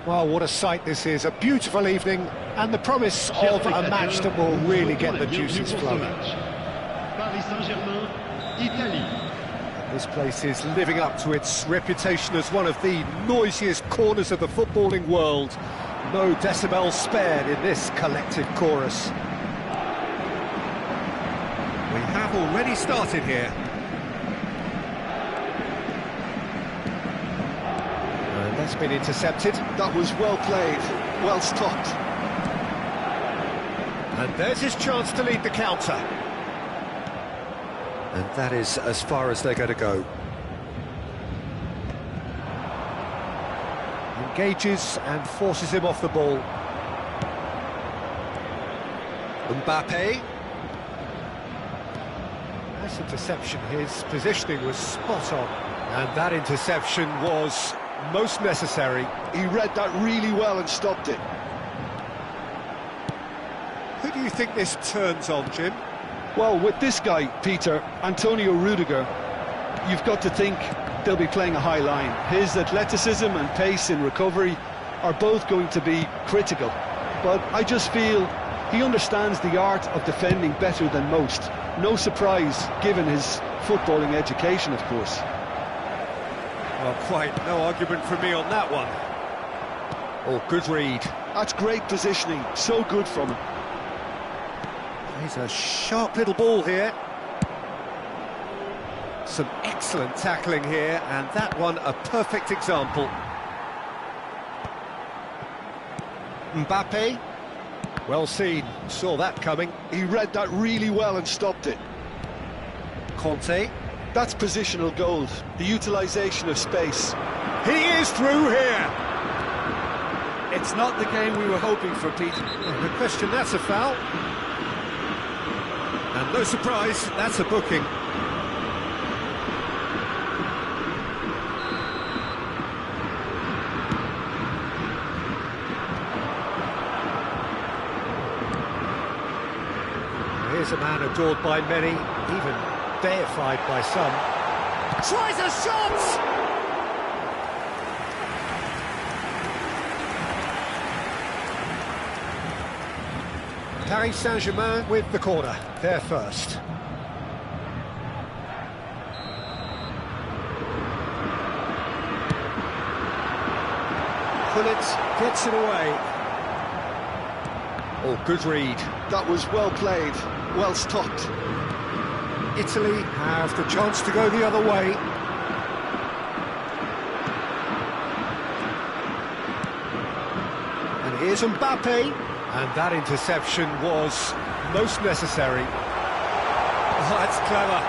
Well, what a sight this is, a beautiful evening, and the promise of a match that will really get the juices flowing. Paris Saint-Germain, Italy. This place is living up to its reputation as one of the noisiest corners of the footballing world. No decibels spared in this collective chorus. We have already started here. And that's been intercepted. That was well played, well stopped. And there's his chance to lead the counter. And that is as far as they're going to go. Engages and forces him off the ball. Mbappe. Nice interception, his positioning was spot on. And that interception was most necessary. He read that really well and stopped it. Who do you think this turns on, Jim? Well, with this guy, Peter, Antonio Rudiger, you've got to think they'll be playing a high line. His athleticism and pace in recovery are both going to be critical. But I just feel he understands the art of defending better than most. No surprise, given his footballing education, of course. Well, quite no argument from me on that one. Oh, good read. That's great positioning, so good from him. He's a sharp little ball here. Some excellent tackling here, and that one a perfect example. Mbappe. Well seen, saw that coming. He read that really well and stopped it. Conte. That's positional gold, the utilisation of space. He is through here! It's not the game we were hoping for, Pete. No question, that's a foul. And no surprise, that's a booking. Here's a man adored by many, even deified by some. Tries a shot! Paris Saint-Germain with the corner, there first. Pullet gets it away. Oh, good read. That was well played, well stopped. Italy have the chance to go the other way. And here's Mbappe. And that interception was most necessary. Oh, that's clever.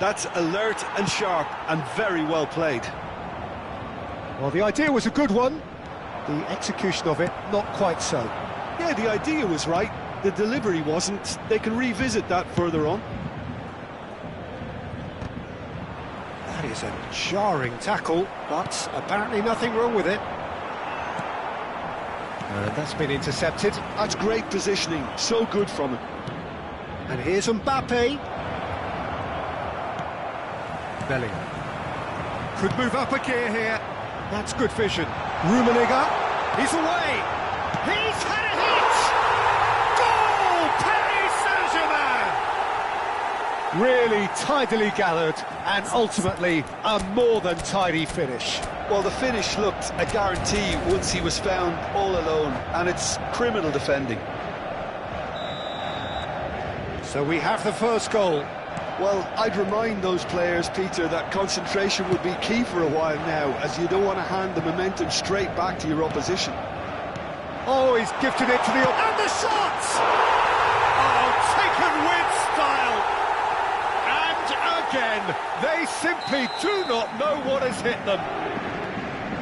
That's alert and sharp and very well played. Well, the idea was a good one. The execution of it, not quite so. Yeah, the idea was right. The delivery wasn't. They can revisit that further on. That is a jarring tackle, but apparently nothing wrong with it. And that's been intercepted. That's great positioning, so good from him. And here's Mbappe. Bellingham. Could move up a gear here. That's good vision. Rummenigge. He's away. He's had a hit! Goal! Paris Saint-Germain! Really tidily gathered, and ultimately a more than tidy finish. Well, the finish looked a guarantee once he was found all alone, and it's criminal defending. So we have the first goal. Well, I'd remind those players, Peter, that concentration would be key for a while now, as you don't want to hand the momentum straight back to your opposition. Oh, he's gifted it to the... And the shot! Oh, taken with style! And again, they simply do not know what has hit them.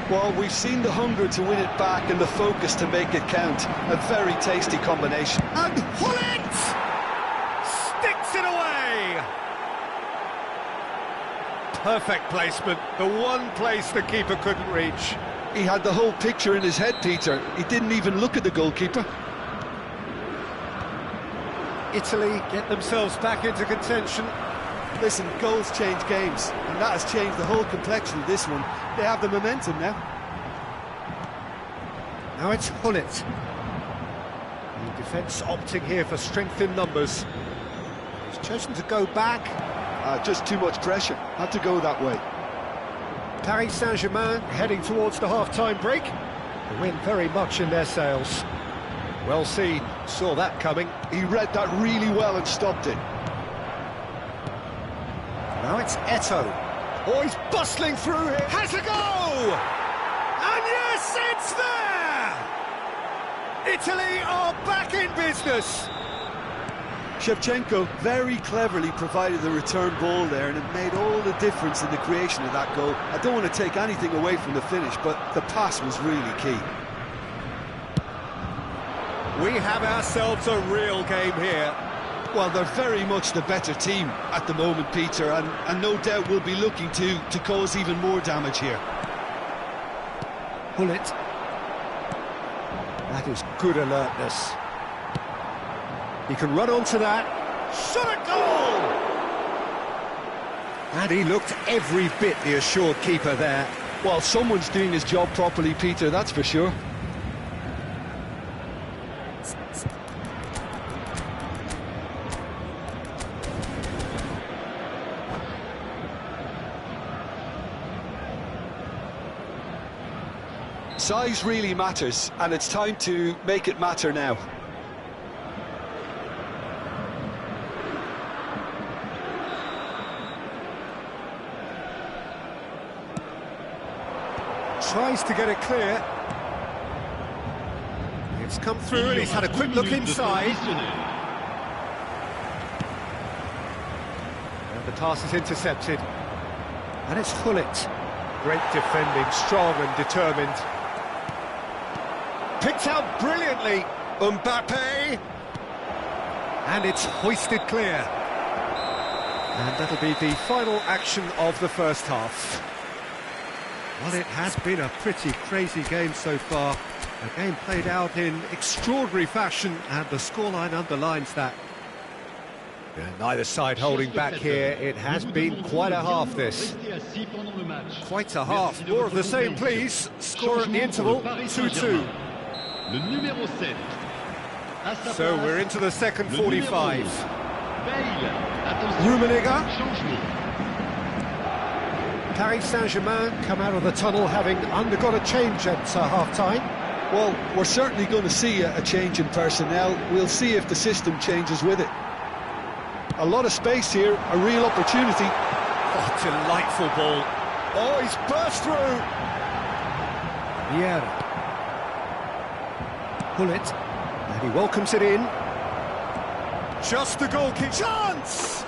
Well, we've seen the hunger to win it back and the focus to make it count. A very tasty combination. And Pullet! Sticks it away! Perfect placement, the one place the keeper couldn't reach. He had the whole picture in his head, Peter. He didn't even look at the goalkeeper. Italy get themselves back into contention. Listen, goals change games, and that has changed the whole complexion of this one. They have the momentum now. Now it's Hullet. The defence opting here for strength in numbers. He's chosen to go back. Just too much pressure. Had to go that way. Paris Saint-Germain heading towards the half-time break. The wind very much in their sails. Well seen, saw that coming. He read that really well and stopped it. Now it's Eto'o. Oh, he's bustling through here. Has a go! And yes, it's there! Italy are back in business. Shevchenko very cleverly provided the return ball there, and it made all the difference in the creation of that goal. I don't want to take anything away from the finish, but the pass was really key. We have ourselves a real game here. Well, they're very much the better team at the moment, Peter, and no doubt will be looking to cause even more damage here. Hullet. That is good alertness. He can run onto that. Shot a goal! And he looked every bit the assured keeper there. Well, someone's doing his job properly, Peter, that's for sure. Size really matters, and it's time to make it matter now. Tries to get it clear. It's come through and he's had a quick look inside. And the pass is intercepted. And it's Hullet. Great defending, strong and determined. Picked out brilliantly. Mbappe. And it's hoisted clear. And that'll be the final action of the first half. Well, it has been a pretty crazy game so far. A game played out in extraordinary fashion, and the scoreline underlines that. And neither side holding back here. It has been quite a half, this. Quite a half. More of the same, please. Score at the interval, 2-2. So we're into the second 45. Rummenigge. Paris Saint-Germain come out of the tunnel having undergone a change at half-time. Well, we're certainly going to see a change in personnel. We'll see if the system changes with it. A lot of space here, a real opportunity. Oh, delightful ball. Oh, he's burst through. Vieira. Hullet. And he welcomes it in. Just the goal kick. Chance!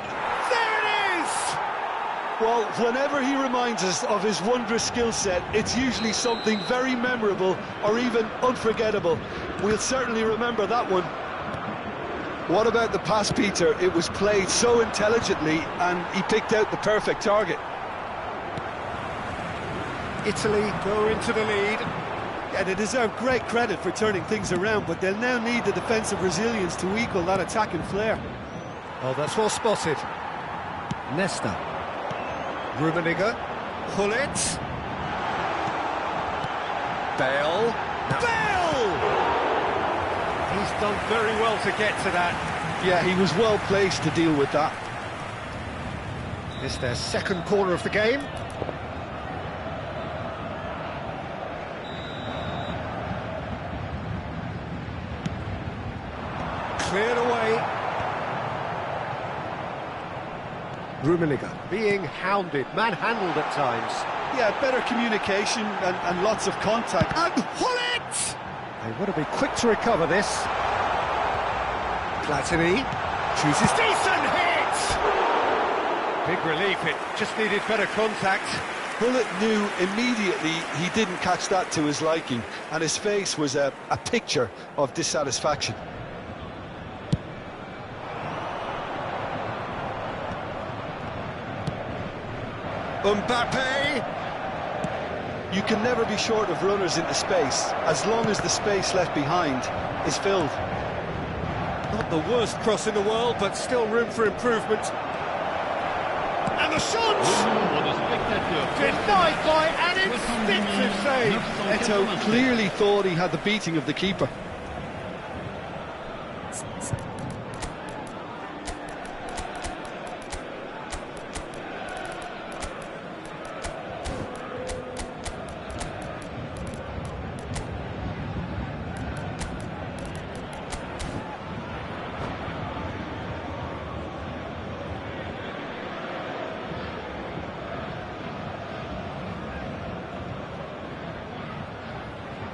Well, whenever he reminds us of his wondrous skill set, it's usually something very memorable or even unforgettable. We'll certainly remember that one. What about the pass, Peter? It was played so intelligently and he picked out the perfect target. Italy go into the lead. Yeah, they deserve great credit for turning things around, but they'll now need the defensive resilience to equal that attacking flair. Oh, that's well spotted. Nesta. Rummenigge, Hullet, Bale, Bale! He's done very well to get to that. Yeah, he was well placed to deal with that. It's their second corner of the game. Cleared away. Rummenigge being hounded, manhandled at times. Yeah, better communication and lots of contact. And Hullet! They want to be quick to recover this. Platini chooses decent hit! Big relief, it just needed better contact. Hullet knew immediately he didn't catch that to his liking, and his face was a picture of dissatisfaction. Mbappe! You can never be short of runners into space, as long as the space left behind is filled. Not the worst cross in the world, but still room for improvement. And the shot! Denied by an instinctive save. Eto clearly thought he had the beating of the keeper.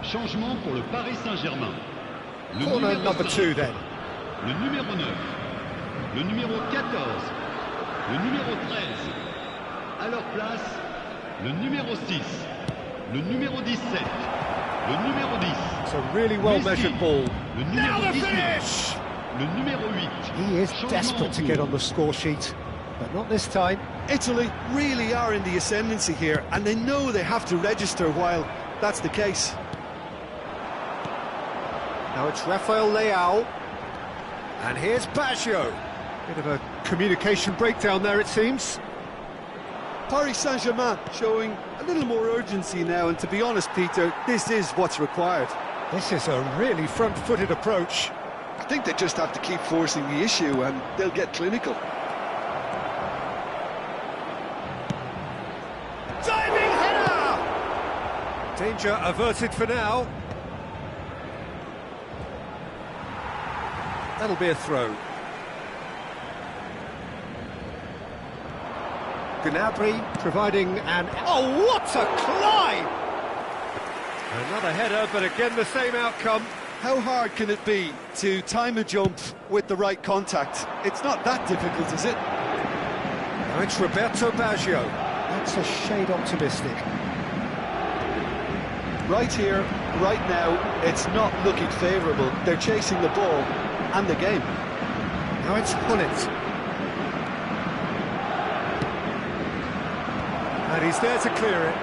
Changement pour le Paris Saint-Germain. Le Corner numéro number 2 5, then. le numéro 9, le numéro 14, le numéro 13. À leur place, le numéro 6, le numéro 17, le numéro 10. It's a really well-measured ball. Le Now numéro the 19, finish! le numéro 8. He is Changement desperate to en get cours. on the score sheet, but not this time. Italy really are in the ascendancy here, and they know they have to register while that's the case. Now it's Rafael Leao. And here's Baggio. Bit of a communication breakdown there, it seems. Paris Saint-Germain showing a little more urgency now, and to be honest, Peter, this is what's required. This is a really front-footed approach. I think they just have to keep forcing the issue and they'll get clinical. Diving header! Danger averted for now. That'll be a throw. Gnabry providing an... Oh, what a climb! Another header, but again the same outcome. How hard can it be to time a jump with the right contact? It's not that difficult, is it? Now it's Roberto Baggio. That's a shade optimistic. Right here, right now, it's not looking favourable. They're chasing the ball and the game. Now it's Hullet. And he's there to clear it.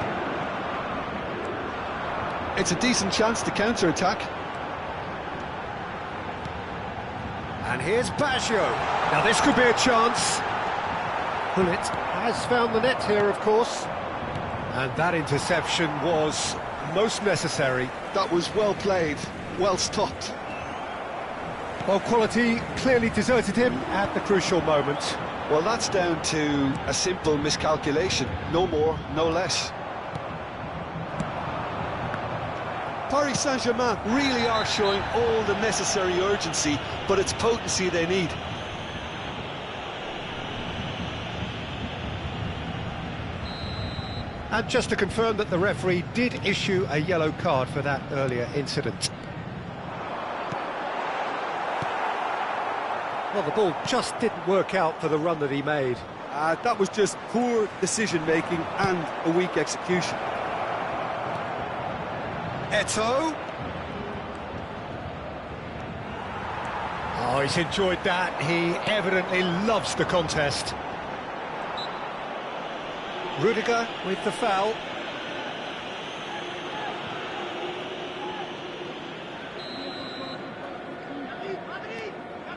It's a decent chance to counter-attack. And here's Baggio. Now this could be a chance. Hullet has found the net here, of course. And that interception was most necessary. That was well played, well stopped. Well, quality clearly deserted him at the crucial moment. Well, that's down to a simple miscalculation. No more, no less. Paris Saint-Germain really are showing all the necessary urgency, but it's potency they need. And just to confirm that the referee did issue a yellow card for that earlier incident. Well, the ball just didn't work out for the run that he made. That was just poor decision-making and a weak execution. Eto'o. Oh, he's enjoyed that. He evidently loves the contest. Rudiger with the foul.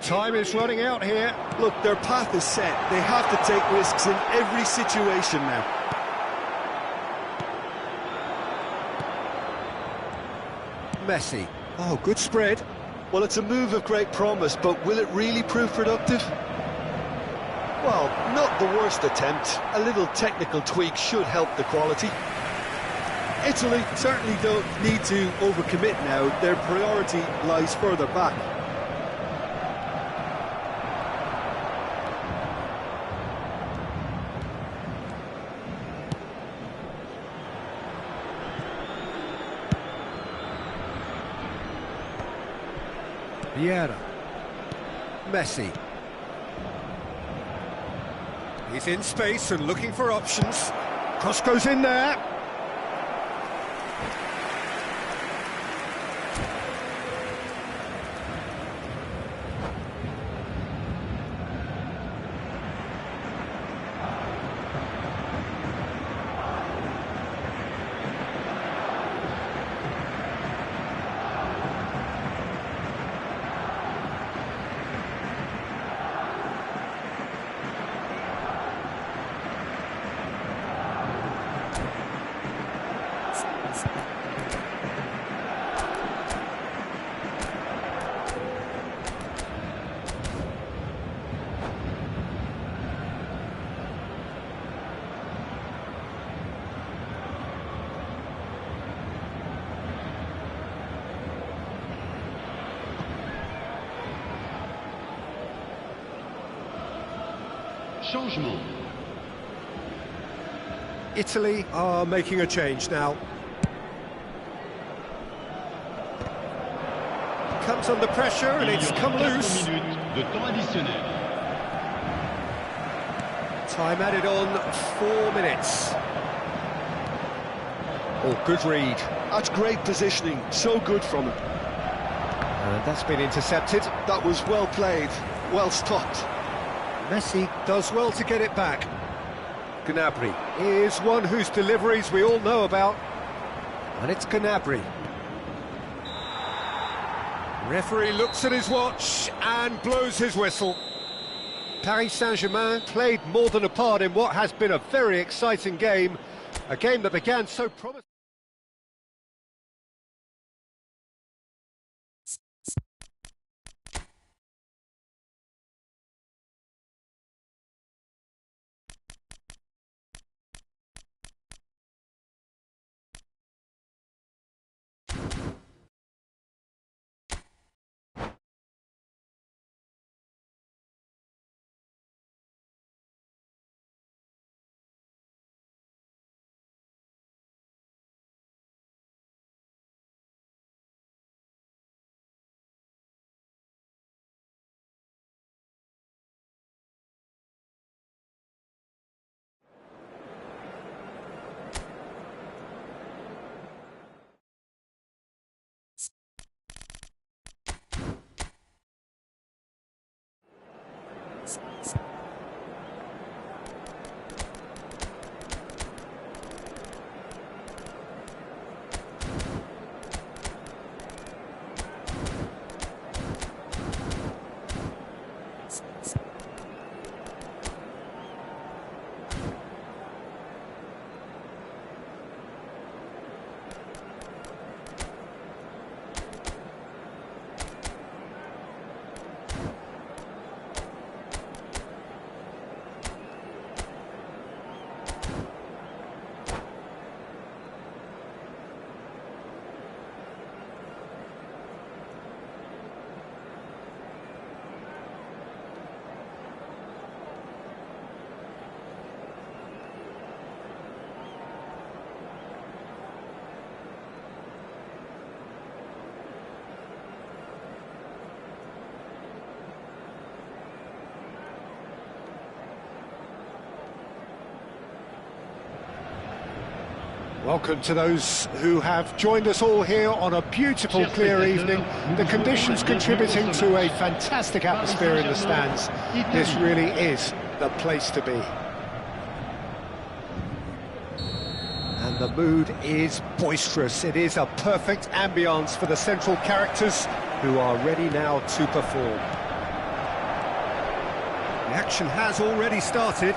Time is running out here. Look, their path is set. They have to take risks in every situation now. Messi. Oh, good spread. Well, it's a move of great promise, but will it really prove productive? Well, not the worst attempt. A little technical tweak should help the quality. Italy certainly don't need to overcommit now. Their priority lies further back. Vieira. Messi. He's in space and looking for options. Cross goes in there. Changement. Italy are making a change now. Comes under pressure and it's come loose. 4 minutes de temps additionnel. Time added on, 4 minutes. Oh, good read. That's great positioning, so good from him. And that's been intercepted. That was well played, well stopped. Messi does well to get it back. Gnabry is one whose deliveries we all know about. And it's Gnabry. Referee looks at his watch and blows his whistle. Paris Saint-Germain played more than a part in what has been a very exciting game. A game that began so promising. Welcome to those who have joined us all here on a beautiful, clear evening. The conditions contributing to a fantastic atmosphere in the stands. This really is the place to be. And the mood is boisterous. It is a perfect ambience for the central characters who are ready now to perform. The action has already started.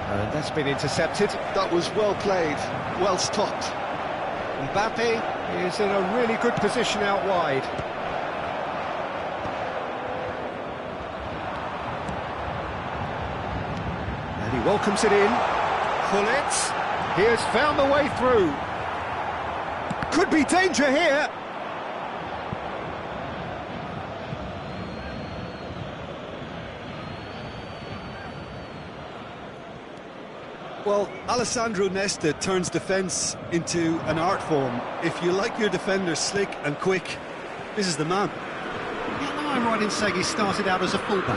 And that's been intercepted. That was well played, well stopped. Mbappe is in a really good position out wide. And he welcomes it in. Gullit, he has found the way through. Could be danger here. Well, Alessandro Nesta turns defence into an art form. If you like your defender slick and quick, this is the man. Am I right in saying he started out as a fullback?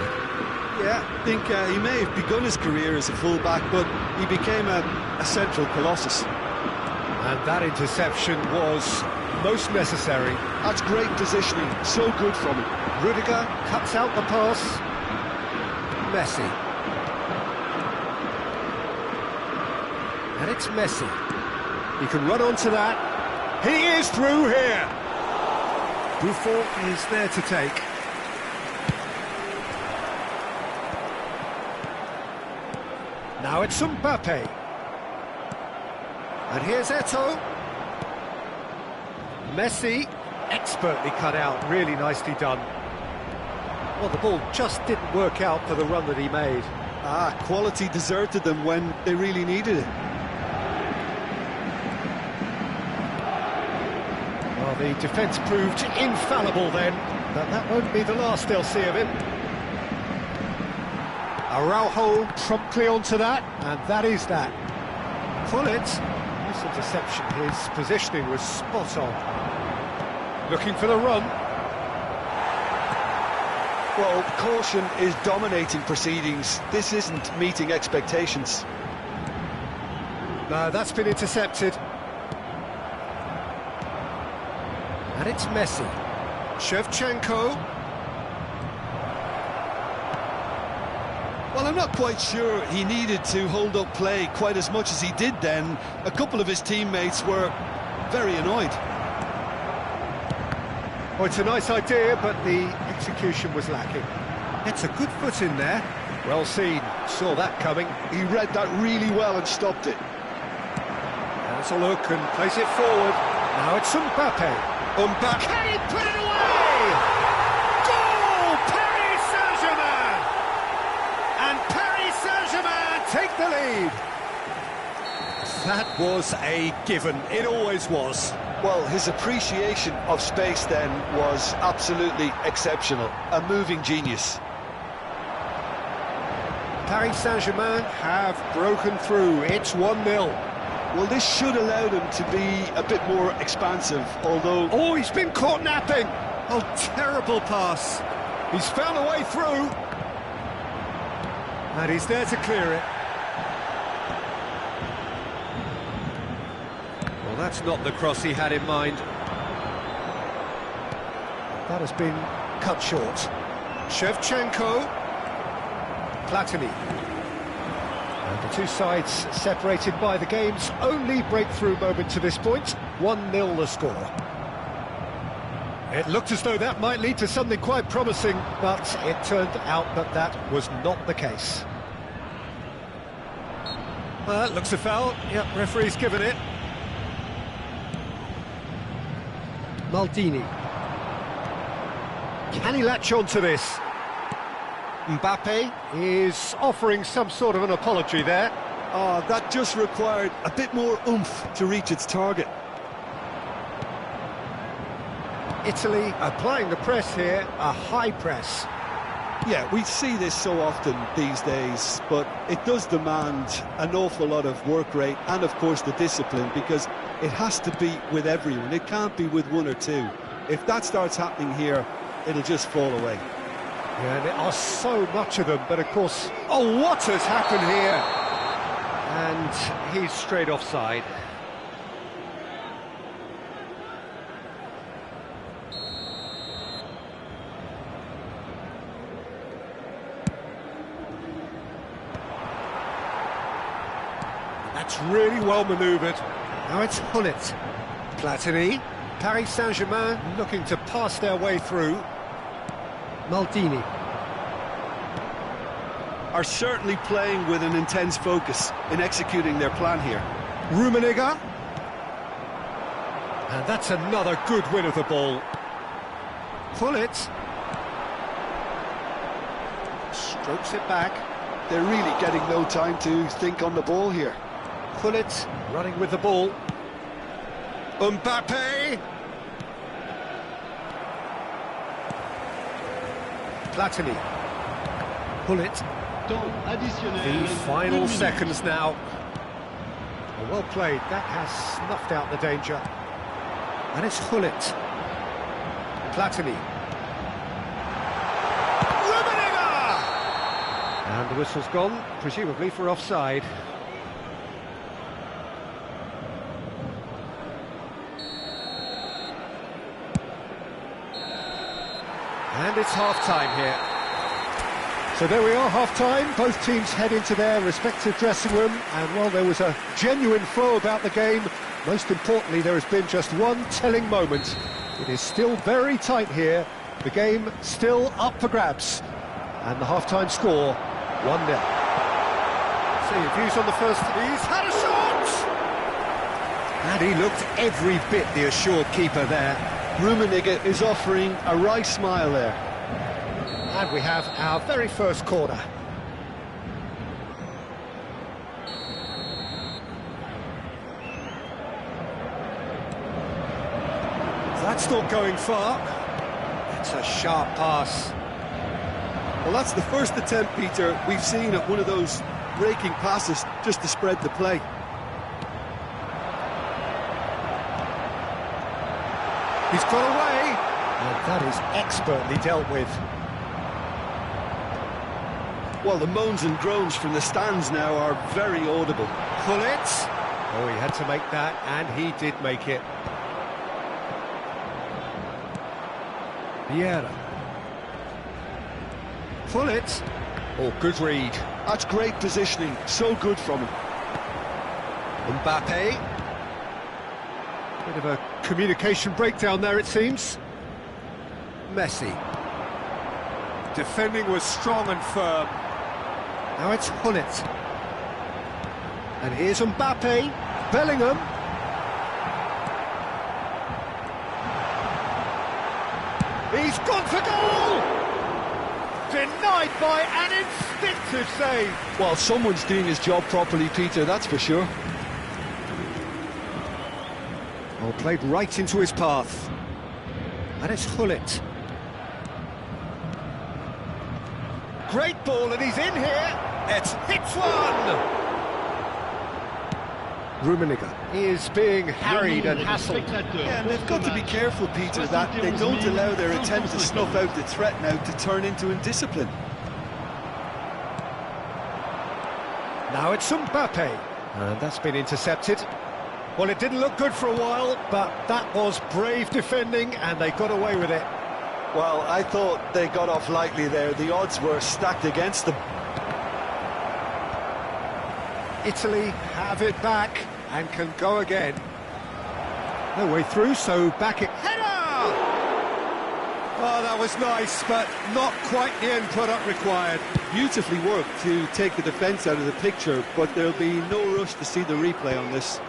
Yeah, I think he may have begun his career as a fullback, but he became a central colossus. And that interception was most necessary. That's great positioning, so good from him. Rudiger cuts out the pass. Messi. And it's Messi. He can run onto that. He is through here. Buffon is there to take. Now it's Mbappe. And here's Eto'o. Messi, expertly cut out, really nicely done. Well, the ball just didn't work out for the run that he made. Quality deserted them when they really needed it. Well, the defence proved infallible then, but that won't be the last they'll see of him. Araujo promptly onto that, and that is that. Pullet, nice interception, his positioning was spot on. Looking for the run. Well, caution is dominating proceedings. This isn't meeting expectations. No, that's been intercepted. And it's Messi. Shevchenko. Well, I'm not quite sure he needed to hold up play quite as much as he did then. A couple of his teammates were very annoyed. Oh, it's a nice idea, but the execution was lacking. It's a good foot in there. Well seen, saw that coming. He read that really well and stopped it. Has a look and plays it forward. Now it's Mbappe. Mbappe. Can he put it away? Goal! Paris Saint-Germain! And Paris Saint-Germain take the lead. That was a given. It always was. Well, his appreciation of space then was absolutely exceptional. A moving genius. Paris Saint-Germain have broken through. It's 1-0. Well, this should allow them to be a bit more expansive, although... Oh, he's been caught napping! Oh, terrible pass. He's found a way through. And he's there to clear it. Well, that's not the cross he had in mind. That has been cut short. Shevchenko. Platini. And the two sides separated by the game's only breakthrough moment to this point. 1-0 the score. It looked as though that might lead to something quite promising, but it turned out that that was not the case. Well, that looks a foul. Yep, referee's given it. Maldini. Can he latch on to this? Mbappe is offering some sort of an apology there. Oh, that just required a bit more oomph to reach its target. Italy applying the press here, a high press. Yeah, we see this so often these days, but it does demand an awful lot of work rate and, of course, the discipline, because it has to be with everyone. It can't be with one or two. If that starts happening here, it'll just fall away. Yeah, there are so much of them, but of course... Oh, what has happened here? And he's straight offside. That's really well manoeuvred. Now it's Hullet. Platini. Paris Saint-Germain looking to pass their way through. Maldini. Are certainly playing with an intense focus in executing their plan here. Rummenigge. And that's another good win of the ball. Pullet. Strokes it back. They're really getting no time to think on the ball here. Pullet running with the ball. Mbappe. Platini. Pullet. The final seconds now. Well played, that has snuffed out the danger. And it's Hullet. Platini. Rummenigge! And the whistle's gone, presumably for offside. And it's half-time here. So there we are, half-time. Both teams head into their respective dressing room, and while there was a genuine flow about the game, most importantly, there has been just one telling moment. It is still very tight here. The game still up for grabs. And the half-time score, 1-0. So your views on the first... He's had a shot! And he looked every bit the assured keeper there. Rummenigge is offering a wry smile there. And we have our very first corner. That's not going far. It's a sharp pass. Well, that's the first attempt, Peter, we've seen at one of those raking passes just to spread the play. He's got away, and that is expertly dealt with. Well, the moans and groans from the stands now are very audible. Pull it. Oh, he had to make that, and he did make it. Vieira. Pull it. Oh, good read. That's great positioning, so good from him. Mbappe. Bit of a communication breakdown there, it seems. Messi. Defending was strong and firm. Now it's Hullet. And here's Mbappe. Bellingham. He's gone for goal! Denied by an instinctive save. Well, someone's doing his job properly, Peter, that's for sure. Oh, played right into his path. And it's Hullet. Great ball, and he's in here. It's hits one. Rummenigge is being harried and hassled. Yeah, and they've got to be careful, Peter, that they don't allow their attempt to snuff out the threat now to turn into indiscipline. Now it's Mbappe. And that's been intercepted. Well, it didn't look good for a while, but that was brave defending, and they got away with it. Well, I thought they got off lightly there. The odds were stacked against them. Italy have it back and can go again. No way through, so back it. Header! Oh, that was nice, but not quite the end product required. Beautifully worked to take the defence out of the picture, but there'll be no rush to see the replay on this.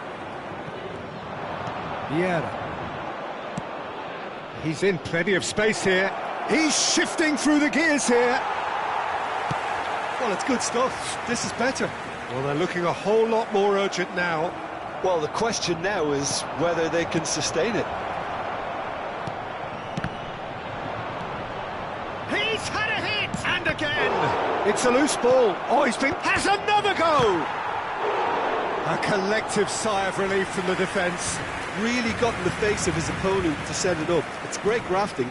Vieira. He's in plenty of space here. He's shifting through the gears here. Well, it's good stuff. This is better. Well, they're looking a whole lot more urgent now. Well, the question now is whether they can sustain it. He's had a hit! And again! It's a loose ball. Oh, has another go! A collective sigh of relief from the defence. Really got in the face of his opponent to set it up. It's great grafting.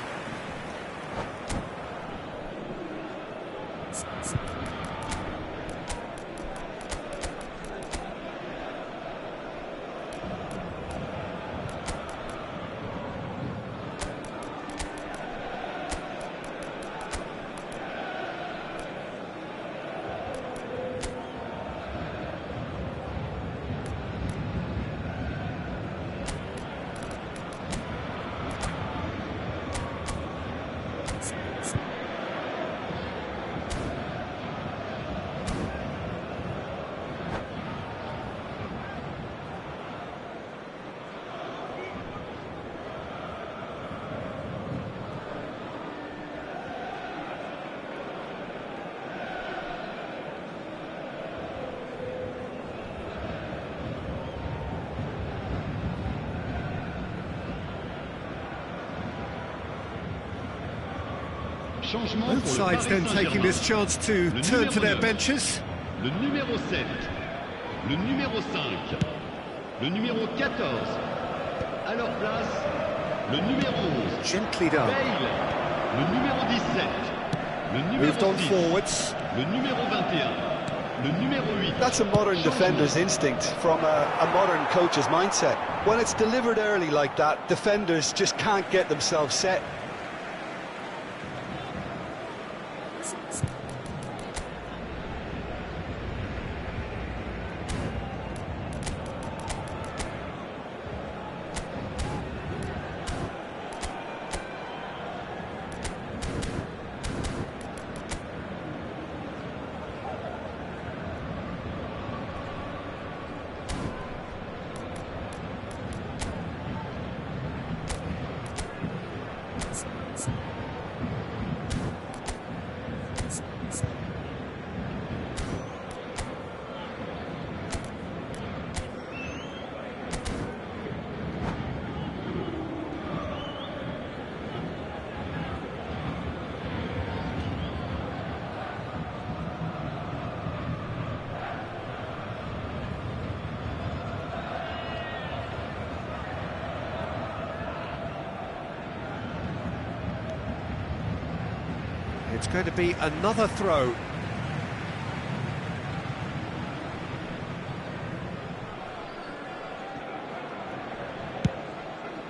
Both sides then taking this chance to turn to their benches. Le numéro 7, le numéro 5, le numéro 14. À leur place, le numéro 11. Gently done. Bale, le numéro 17, le numéro Moved on 6, forwards. le numéro 21, le numéro 8. That's a modern defender's instinct from a modern coach's mindset. When it's delivered early like that, defenders just can't get themselves set. It's going to be another throw.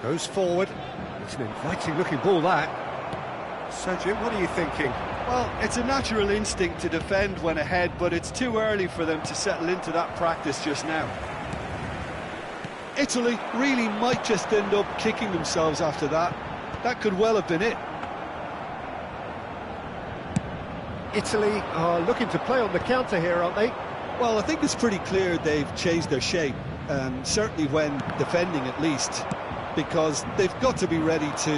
Goes forward. It's an inviting looking ball, that. So, Jim, what are you thinking? Well, it's a natural instinct to defend when ahead, but it's too early for them to settle into that practice just now. Italy really might just end up kicking themselves after that. That could well have been it. Italy are looking to play on the counter here, aren't they? Well, I think it's pretty clear they've changed their shape, certainly when defending at least, because they've got to be ready to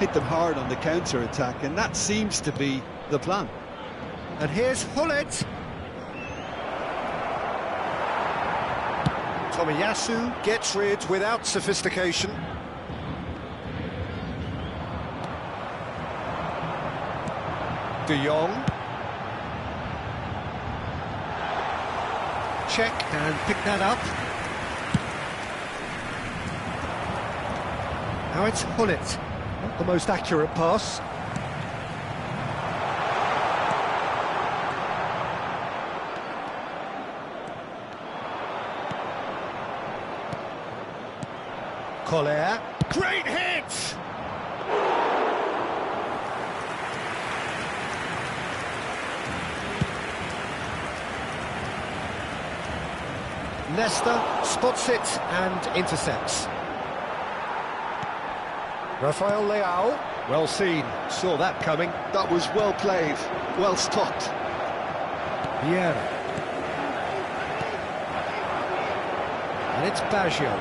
hit them hard on the counter-attack, and that seems to be the plan. And here's Hullet. Tomiyasu gets rid without sophistication. De Jong. Check and pick that up. Now it's Hullet. Not the most accurate pass. Collier. Great hit! Nesta spots it and intercepts. Rafael Leao. Well seen, saw that coming. That was well played, well stopped. Vieira. And it's Baggio.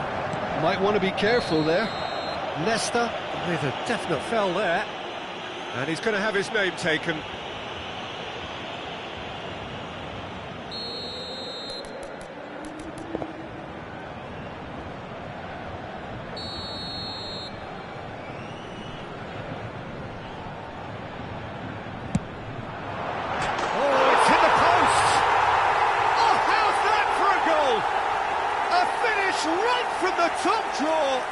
Might want to be careful there. Nesta with a definite foul there. And he's going to have his name taken. Right from the top draw.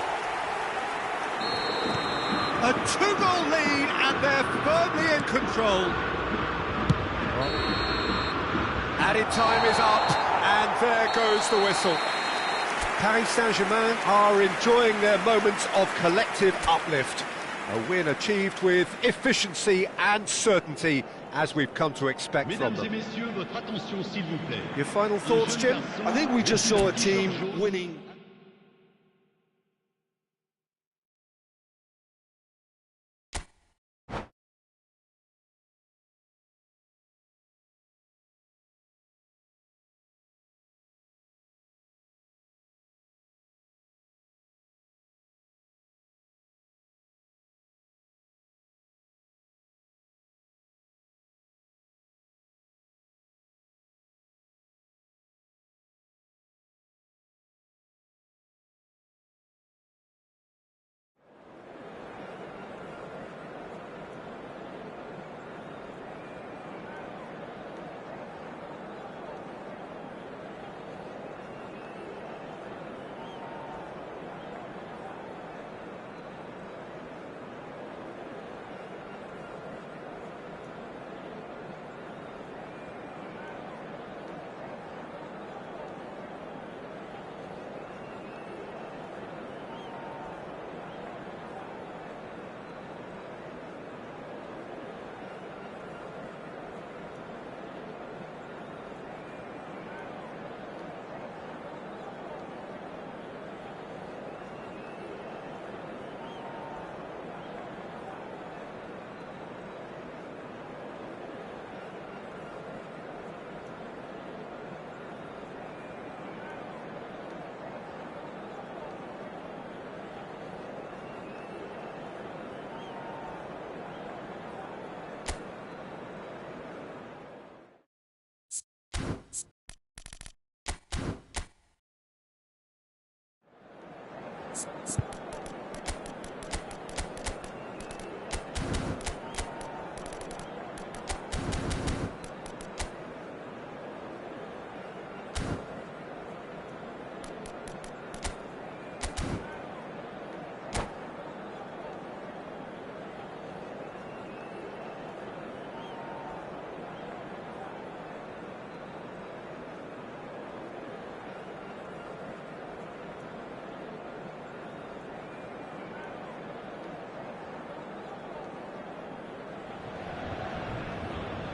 A two-goal lead and they're firmly in control. Added time is up and there goes the whistle. Paris Saint-Germain are enjoying their moments of collective uplift. A win achieved with efficiency and certainty, as we've come to expect from them. Your final thoughts, Jim? I think we just saw a team winning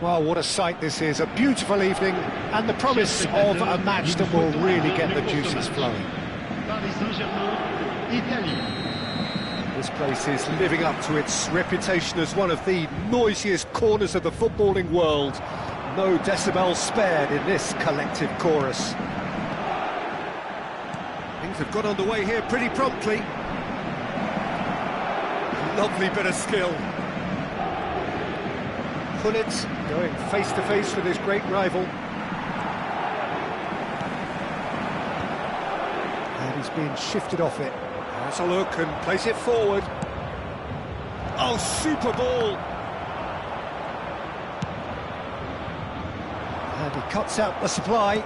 Well, what a sight this is, a beautiful evening, and the promise of a match that will really get the juices flowing. Paris Saint-Germain, Italie. This place is living up to its reputation as one of the noisiest corners of the footballing world. No decibels spared in this collective chorus. Things have got underway here pretty promptly. Lovely bit of skill. Gullit going face-to-face with his great rival. And he's being shifted off it. Has a look and plays it forward. Oh, super ball! And he cuts out the supply.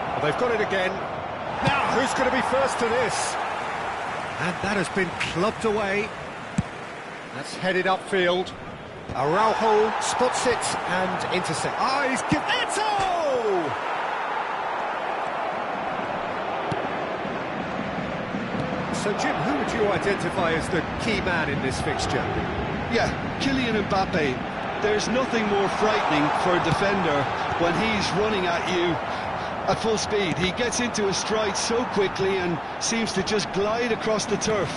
Well, they've got it again. Now, who's going to be first to this? And that has been clubbed away. That's headed upfield. Araujo spots it and intercepts. Ah, he's given... Eto'o! So, Jim, who would you identify as the key man in this fixture? Yeah, Kylian Mbappe. There's nothing more frightening for a defender when he's running at you at full speed. He gets into a stride so quickly and seems to just glide across the turf.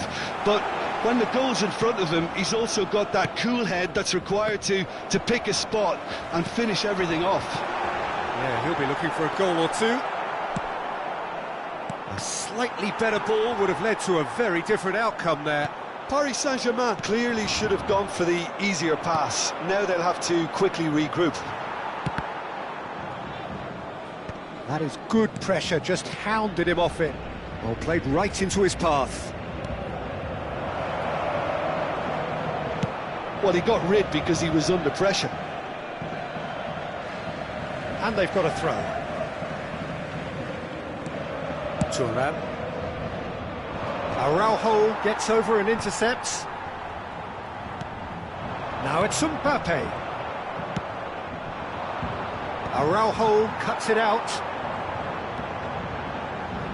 But when the goal's in front of him, he's also got that cool head that's required to pick a spot and finish everything off. Yeah, he'll be looking for a goal or two. A slightly better ball would have led to a very different outcome there. Paris Saint-Germain clearly should have gone for the easier pass. Now they'll have to quickly regroup. That is good pressure, just hounded him off it. Well, played right into his path. Well, he got rid because he was under pressure. And they've got a throw. Thuram. Araujo gets over and intercepts. Now it's Mbappe. Araujo cuts it out.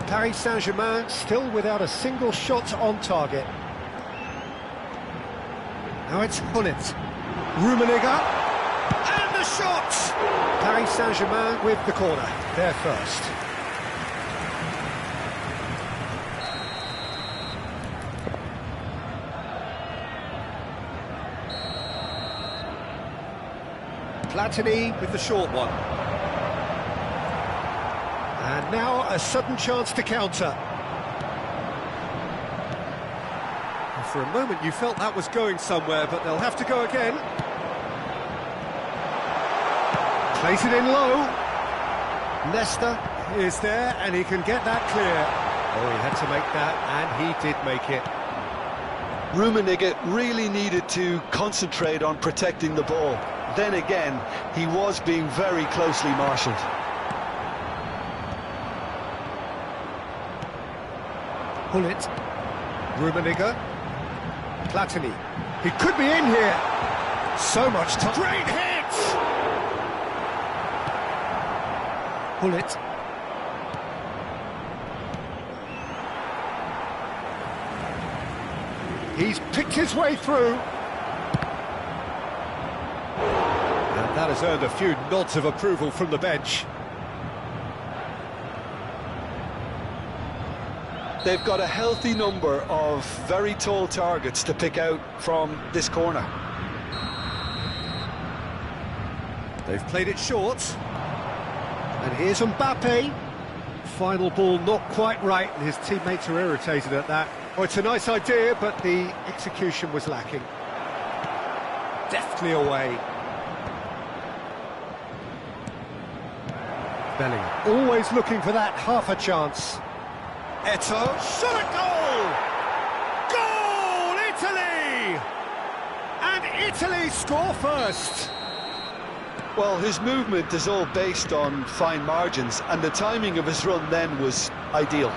Paris Saint-Germain still without a single shot on target. Now it's Gullit. Rummenigge. And the shot! Paris Saint-Germain with the corner. They're first. Platini with the short one. And now a sudden chance to counter. For a moment you felt that was going somewhere, but they'll have to go again. Plays it in low. Nesta is there and he can get that clear. Oh, he had to make that, and he did make it. Rummenigge really needed to concentrate on protecting the ball. Then again, he was being very closely marshalled. Gullit. Rummenigge. Platini. He could be in here. So much time. Great hit! Gullit. He's picked his way through. And that has earned a few nods of approval from the bench. They've got a healthy number of very tall targets to pick out from this corner. They've played it short. And here's Mbappe. Final ball not quite right, and his teammates are irritated at that. Oh, it's a nice idea, but the execution was lacking. Deftly away. Bellingham, always looking for that half a chance. Eto'o, shot at goal! Goal, Italy! And Italy score first. Well, his movement is all based on fine margins, and the timing of his run then was ideal.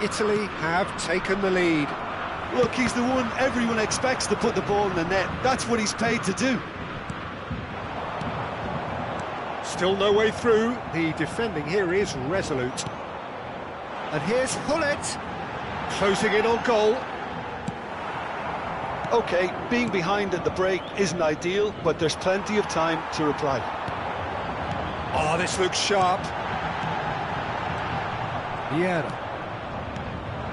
Italy have taken the lead. Look, he's the one everyone expects to put the ball in the net. That's what he's paid to do. Still no way through. The defending here is resolute. And here's Gullit, closing in on goal. OK, being behind at the break isn't ideal, but there's plenty of time to reply. Oh, this looks sharp. Vieira.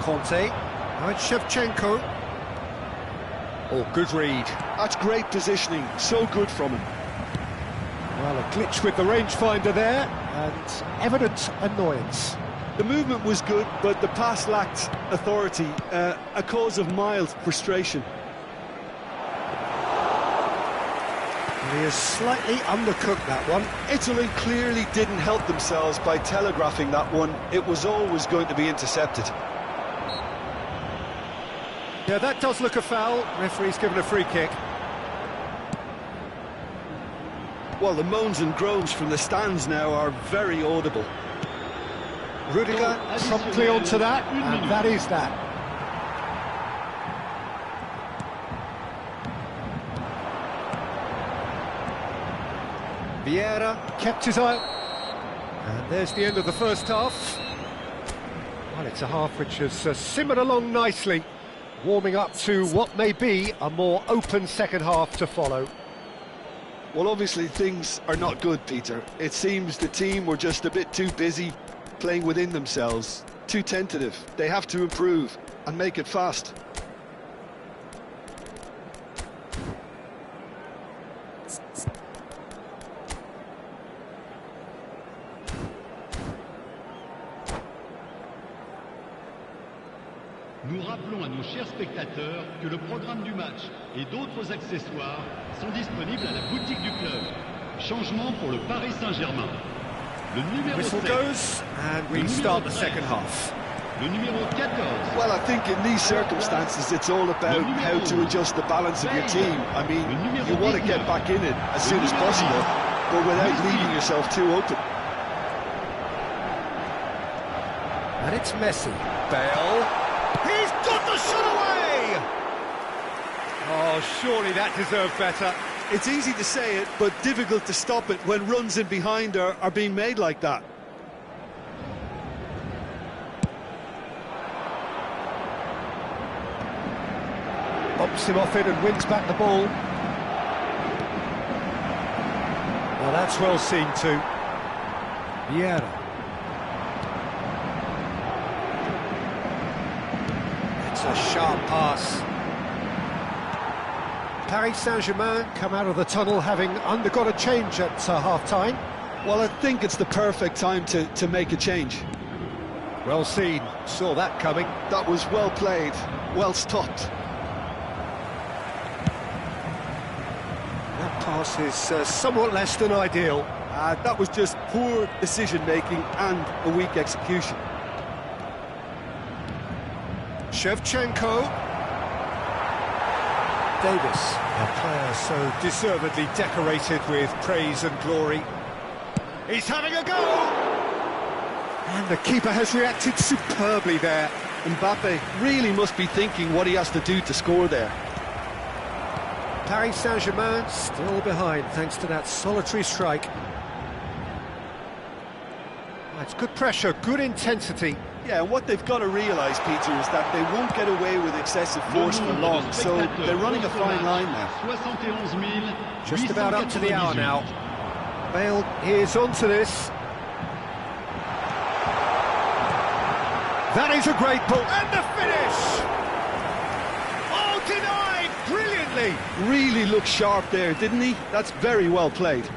Conte. Now it's Shevchenko. Oh, good read. That's great positioning, so good from him. Well, a glitch with the rangefinder there, and evident annoyance. The movement was good, but the pass lacked authority, a cause of mild frustration. He has slightly undercooked that one. Italy clearly didn't help themselves by telegraphing that one. It was always going to be intercepted. Yeah, that does look a foul. Referee's given a free kick. Well, the moans and groans from the stands now are very audible. Rudiger promptly onto that, and that is that. Vieira kept his eye. And there's the end of the first half. Well, it's a half which has simmered along nicely, warming up to what may be a more open second half to follow. Well, obviously things are not good, Peter. It seems the team were just a bit too busy playing within themselves, too tentative. They have to improve and make it fast. Nous rappelons à nos chers spectateurs que le programme du match et d'autres accessoires sont disponibles à la boutique du club. Changement pour le Paris Saint-Germain. Le numéro Whistle 7, goes, and we start the second half. le numéro 14, Well, I think in these circumstances it's all about how to adjust the balance of your team. I mean, you want to get back in it as soon as possible, but without leaving yourself too open. And it's Messi. Bale. He's got the shot away! Oh, surely that deserved better. It's easy to say it, but difficult to stop it when runs in behind are being made like that. Bumps him off it and wins back the ball. Well, that's well seen too. Vieira. It's a sharp pass. Paris Saint-Germain come out of the tunnel having undergone a change at half-time. Well, I think it's the perfect time to make a change. Well seen, saw that coming. That was well played, well stopped. That pass is somewhat less than ideal. That was just poor decision-making and a weak execution. Shevchenko. Davis, a player so deservedly decorated with praise and glory. He's having a go! And the keeper has reacted superbly there. Mbappe really must be thinking what he has to do to score there. Paris Saint-Germain still behind thanks to that solitary strike. It's good pressure, good intensity. Yeah, and what they've got to realise, Peter, is that they won't get away with excessive force for long, so they're running a fine line now. Just about up to the hour now. Bale is onto this. That is a great ball, and the finish! Oh, denied brilliantly! Really looked sharp there, didn't he? That's very well played.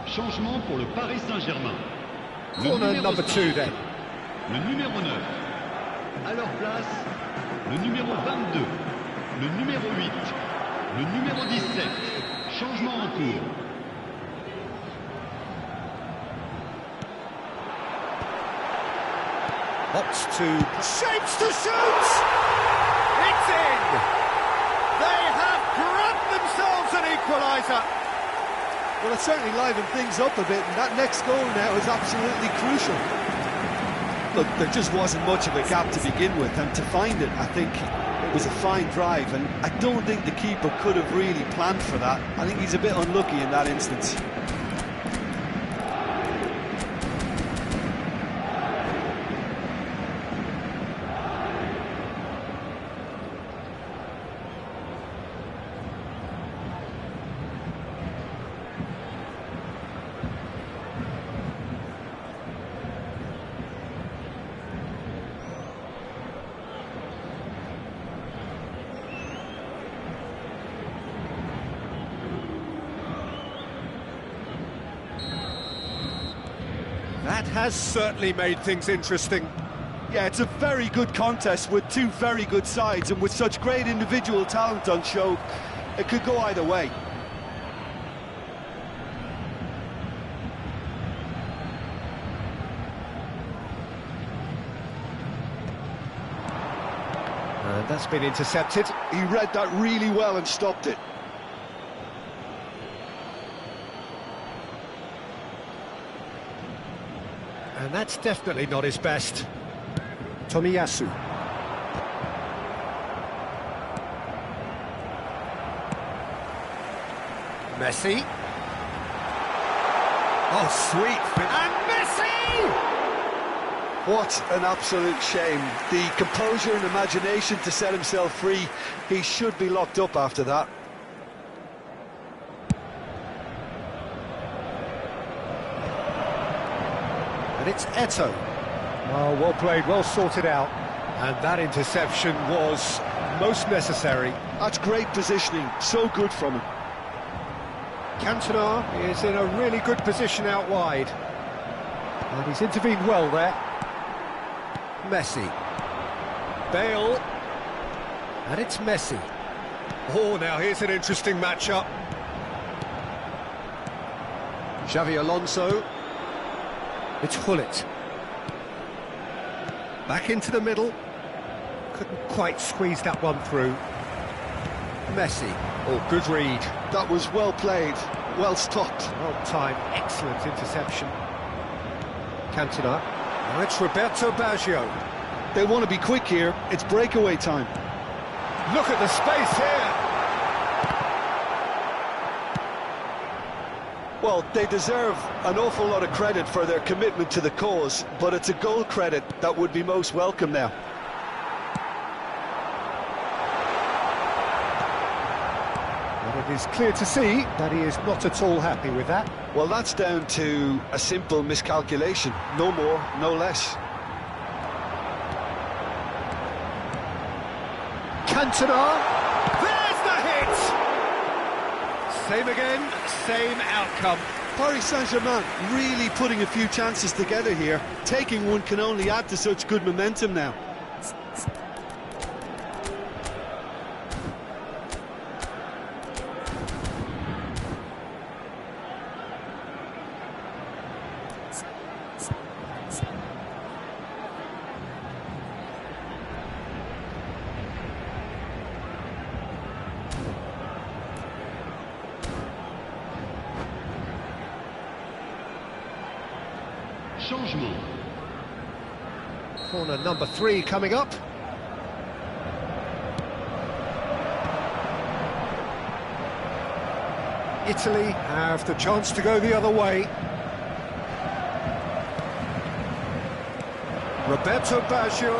Changement pour le Paris Saint-Germain. Corner number 2 then. Le numéro 9. À leur place, le numéro 22, le numéro 8, le numéro 17. Changement en cours. Opts to... shapes to shoot! It's in! They have grabbed themselves an equaliser! Well, it certainly livened things up a bit, and that next goal now is absolutely crucial. Look, there just wasn't much of a gap to begin with, and to find it, I think it was a fine drive, and I don't think the keeper could have really planned for that. I think he's a bit unlucky in that instance. That has certainly made things interesting. Yeah, it's a very good contest with two very good sides, and with such great individual talent on show, it could go either way. And that's been intercepted. He read that really well and stopped it. And that's definitely not his best. Tomiyasu. Messi. Oh, sweet. And Messi! What an absolute shame. The composure and imagination to set himself free. He should be locked up after that. And it's Eto'o. Oh, well played, well sorted out. And that interception was most necessary. That's great positioning, so good from him. Cantona is in a really good position out wide. And he's intervened well there. Messi. Bale. And it's Messi. Oh, now here's an interesting matchup. Xavi Alonso. It's Hullet. Back into the middle. Couldn't quite squeeze that one through. Messi. Oh, good read. That was well played, well stopped. Well timed, excellent interception. Cantona. Now it's Roberto Baggio. They want to be quick here, it's breakaway time. Look at the space here. Well, they deserve an awful lot of credit for their commitment to the cause, but it's a goal credit that would be most welcome now. But it is clear to see that he is not at all happy with that. Well, that's down to a simple miscalculation. No more, no less. Cantona. There's the hit! Same again, same outcome. Paris Saint-Germain really putting a few chances together here. Taking one can only add to such good momentum now. Changement. Corner number 3 coming up. Italy have the chance to go the other way. Roberto Baggio.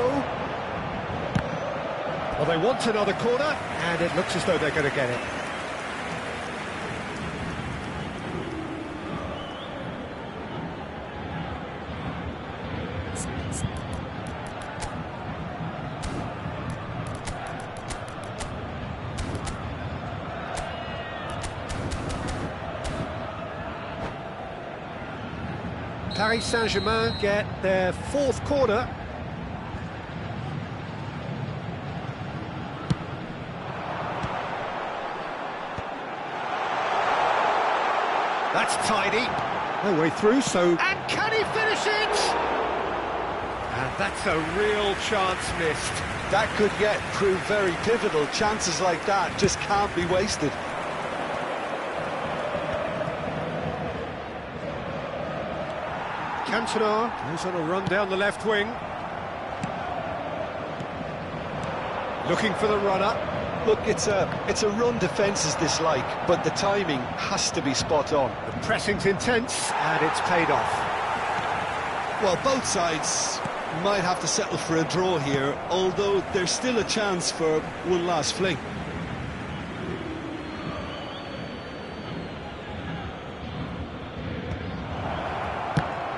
Well, they want another corner, and it looks as though they're going to get it. Paris Saint-Germain get their 4th corner. that's tidy. No way through, so... And can he finish it? And that's a real chance missed. That could yet prove very pivotal. Chances like that just can't be wasted. Cantona goes on a run down the left wing. Looking for the runner. Look, it's a run defences dislike, but the timing has to be spot on. The pressing's intense, and it's paid off. Well, both sides might have to settle for a draw here, although there's still a chance for one last fling.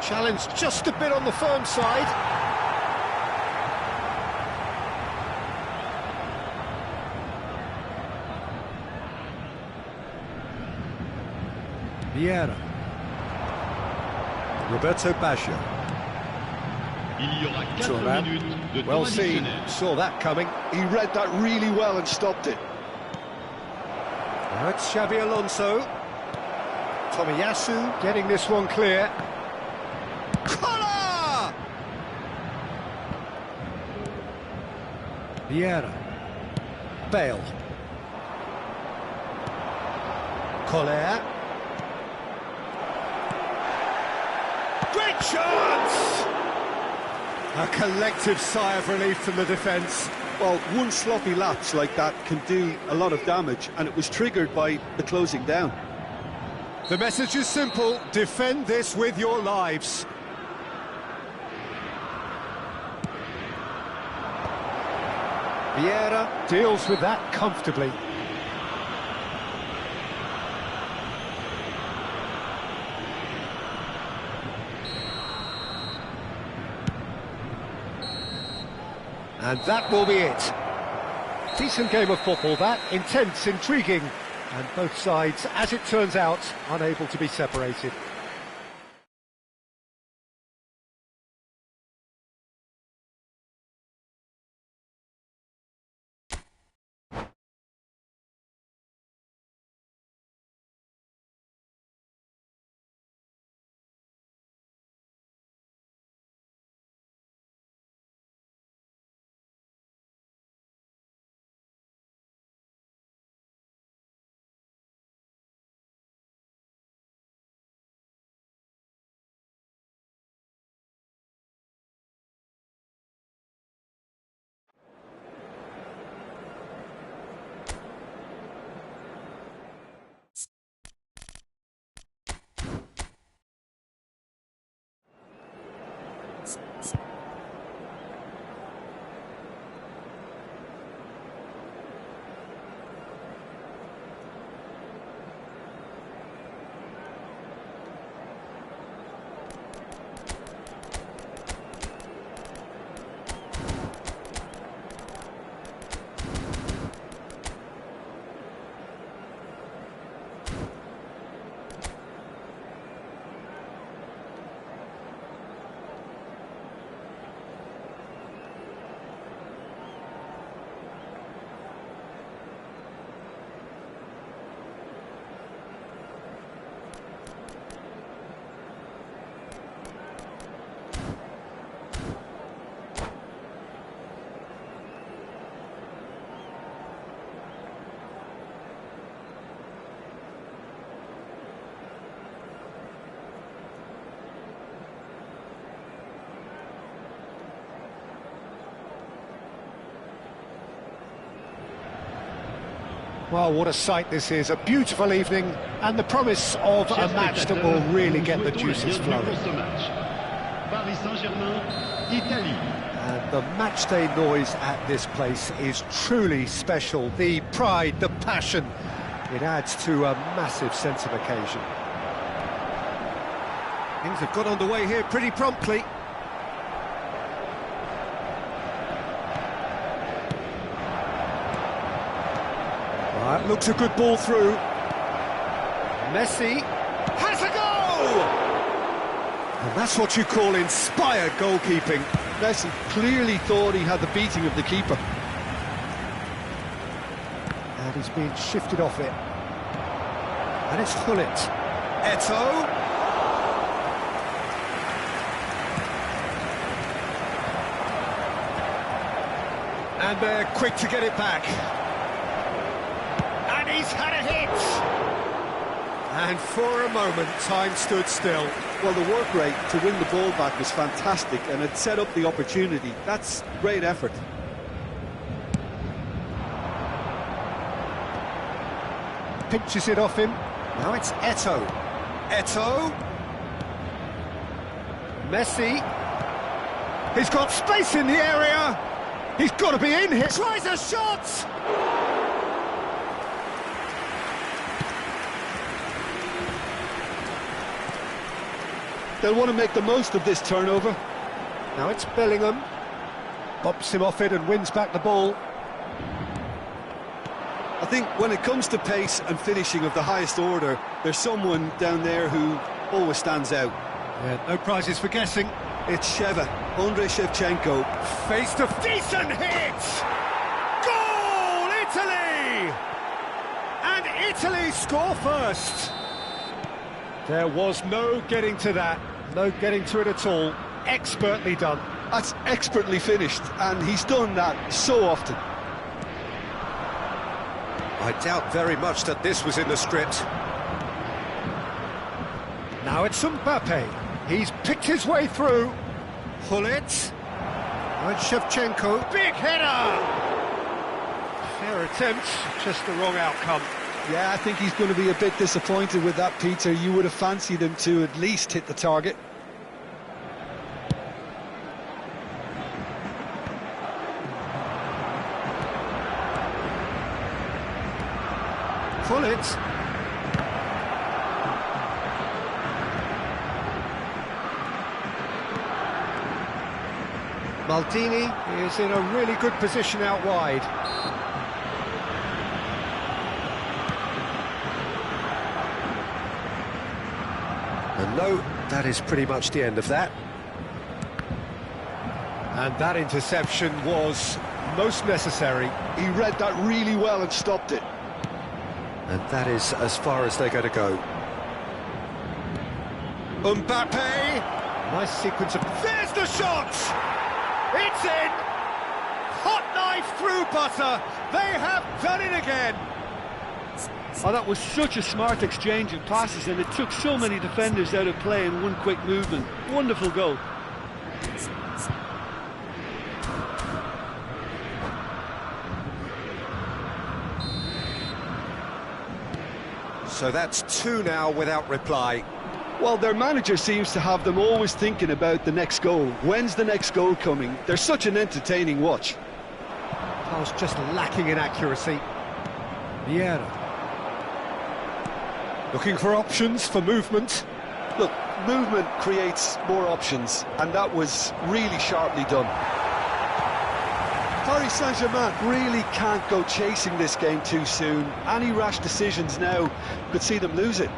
Challenge just a bit on the firm side. Vieira. Roberto Baggio. Il y aura 4 Thuram. minutes de Well temps seen, additionnel. saw that coming. He read that really well and stopped it. Now it's Xabi Alonso. Tomiyasu getting this one clear. Collar! Vieira. Bale. Collar. Great chance! A collective sigh of relief from the defence. Well, one sloppy lapse like that can do a lot of damage, and it was triggered by the closing down. The message is simple: defend this with your lives. Vieira deals with that comfortably. And that will be it. Decent game of football, that. Intense, intriguing. And both sides, as it turns out, unable to be separated. Well, what a sight this is. A beautiful evening and the promise of a match that will really get the juices flowing. Paris Saint-Germain, Italie. And the matchday noise at this place is truly special. The pride, the passion, it adds to a massive sense of occasion. Things have got underway here pretty promptly. Right, looks a good ball through. Messi has a goal! And that's what you call inspired goalkeeping. Messi clearly thought he had the beating of the keeper. And he's being shifted off it. And it's Hullet. Eto'o. And they're quick to get it back. And he's had a hit! And for a moment, time stood still. Well, the work rate to win the ball back was fantastic, and it set up the opportunity. That's great effort. Pinches it off him. Now it's Eto'o. Eto'o. Messi. He's got space in the area. He's got to be in here. Tries a shot. They'll want to make the most of this turnover. Now it's Bellingham. Bops him off it and wins back the ball. I think when it comes to pace and finishing of the highest order, there's someone down there who always stands out. Yeah, no prizes for guessing. It's Andrei Shevchenko. Face to decent hit! Goal, Italy! And Italy score first. There was no getting to that, no getting to it at all. Expertly done. That's expertly finished, and he's done that so often. I doubt very much that this was in the script. Now it's Mbappe. He's picked his way through. Hullet. And Shevchenko. Big header! Fair attempt, just the wrong outcome. Yeah, I think he's going to be a bit disappointed with that, Peter. You would have fancied him to at least hit the target. Hullet. Maldini is in a really good position out wide. And no, that is pretty much the end of that. And that interception was most necessary. He read that really well and stopped it. And that is as far as they're going to go. Mbappe! Nice sequence of... There's the shot! It's in! Hot knife through butter! They have done it again! Oh, that was such a smart exchange of passes, and it took so many defenders out of play in one quick movement. Wonderful goal. So that's two now without reply. Well, their manager seems to have them always thinking about the next goal. When's the next goal coming? They're such an entertaining watch. I was just lacking in accuracy. Vieira. Looking for options, for movement. Look, movement creates more options, and that was really sharply done. Paris Saint-Germain really can't go chasing this game too soon. Any rash decisions now could see them lose it.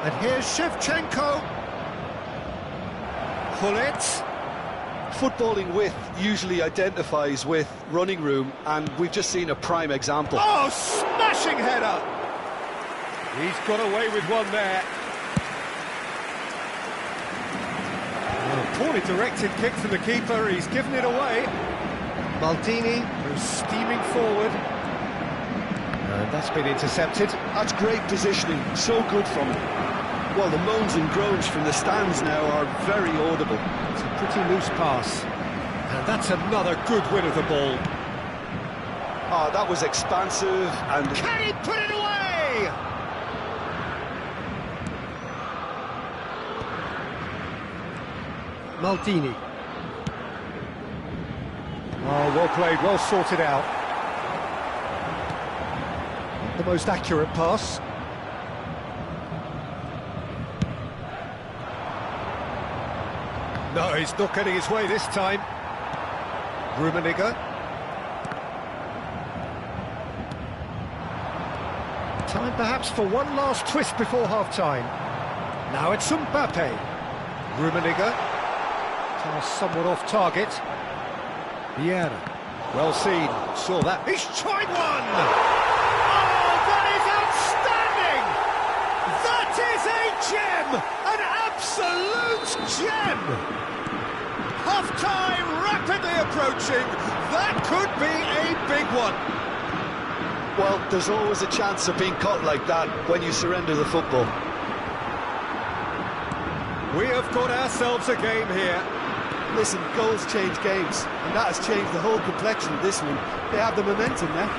And here's Shevchenko. Hullet. Footballing width usually identifies with running room, and we've just seen a prime example. Oh, smashing header! He's got away with one there. Oh, poorly directed kick from the keeper, he's given it away. Maldini, who's steaming forward. And that's been intercepted. That's great positioning, so good from him. Well, the moans and groans from the stands now are very audible. It's a pretty loose pass. And that's another good win of the ball. Oh, that was expansive and... Can he put it away? Maldini. Oh, well played, well sorted out. Not the most accurate pass. No, he's not getting his way this time. Rummenigge. Time perhaps for one last twist before half-time. Now it's Mbappe. Rummenigge. Pass somewhat off target. Vieira. Well seen. Saw that. He's tried one! Oh, that is outstanding! That gem! An absolute gem! Half-time rapidly approaching. That could be a big one. Well, there's always a chance of being caught like that when you surrender the football. We have got ourselves a game here. Listen, goals change games, and that has changed the whole complexion of this one. They have the momentum now.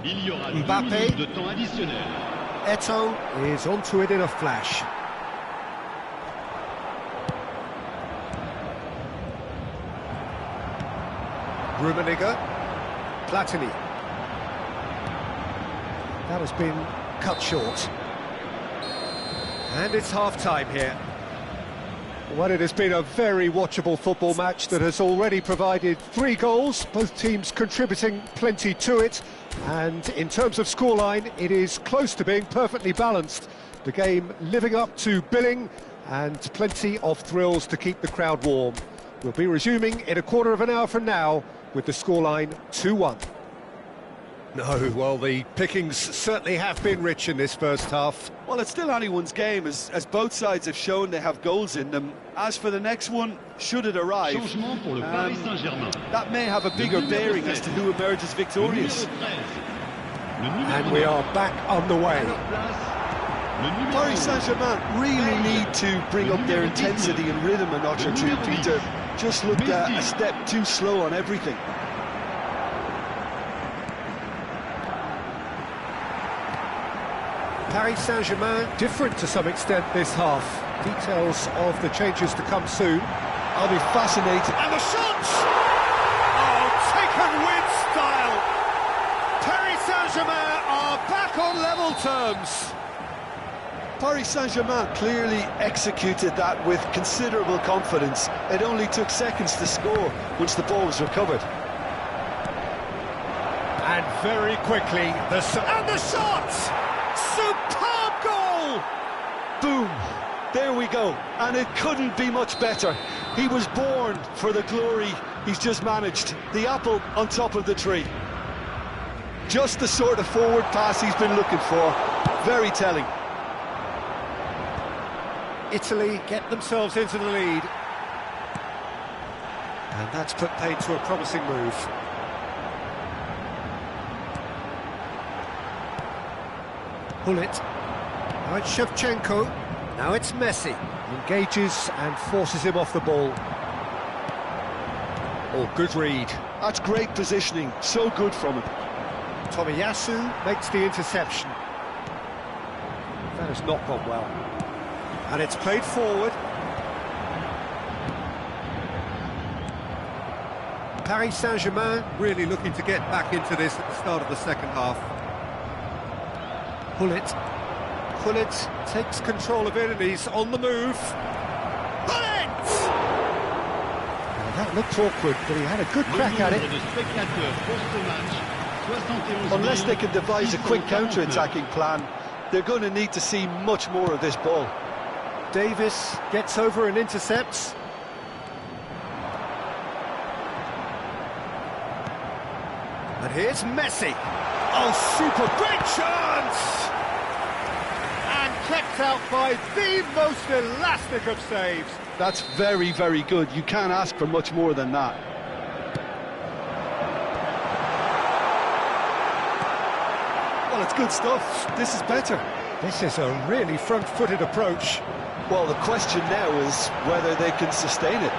Il y aura 2 Mbappé. minutes de temps additionnel. Eto'o is onto it in a flash. Rummenigge. Platini. That has been cut short. And it's half-time here. Well, it has been a very watchable football match that has already provided 3 goals, both teams contributing plenty to it. And in terms of scoreline, it is close to being perfectly balanced. The game living up to billing and plenty of thrills to keep the crowd warm. We'll be resuming in a quarter of an hour from now with the scoreline 2-1. No, well, the pickings certainly have been rich in this first half. Well, it's still anyone's game, as both sides have shown they have goals in them. As for the next one, should it arrive, Changement pour le Paris Saint-Germain. that may have a bigger bearing as to who emerges victorious. And we are back on the way. Paris Saint-Germain really need to bring up their intensity and rhythm a notch or two, Peter. Just looked a step too slow on everything. Paris Saint-Germain different to some extent this half. Details of the changes to come soon. I'll be fascinated. And the shots! Oh, taken with style! Paris Saint-Germain are back on level terms. Paris Saint-Germain clearly executed that with considerable confidence. It only took seconds to score once the ball was recovered. And very quickly, and the shot! Superb goal! Boom! There we go. And it couldn't be much better. He was born for the glory he's just managed. The apple on top of the tree. Just the sort of forward pass he's been looking for. Very telling. Italy get themselves into the lead. And that's put paid to a promising move. Hullet. Now it's Shevchenko. Now it's Messi. Engages and forces him off the ball. Oh, good read. That's great positioning. So good from him. Tomiyasu makes the interception. That has not gone well. And it's played forward. Paris Saint-Germain really looking to get back into this at the start of the second half. Hullet takes control of it and he's on the move. Hullet! Now that looked awkward, but he had a good crack at it. Unless they can devise a quick counter-attacking plan, they're going to need to see much more of this ball. Davis gets over and intercepts. And here's Messi. Oh, super big chance! And kept out by the most elastic of saves. That's very, very good. You can't ask for much more than that. Well, it's good stuff. This is better. This is a really front-footed approach. Well, the question now is whether they can sustain it.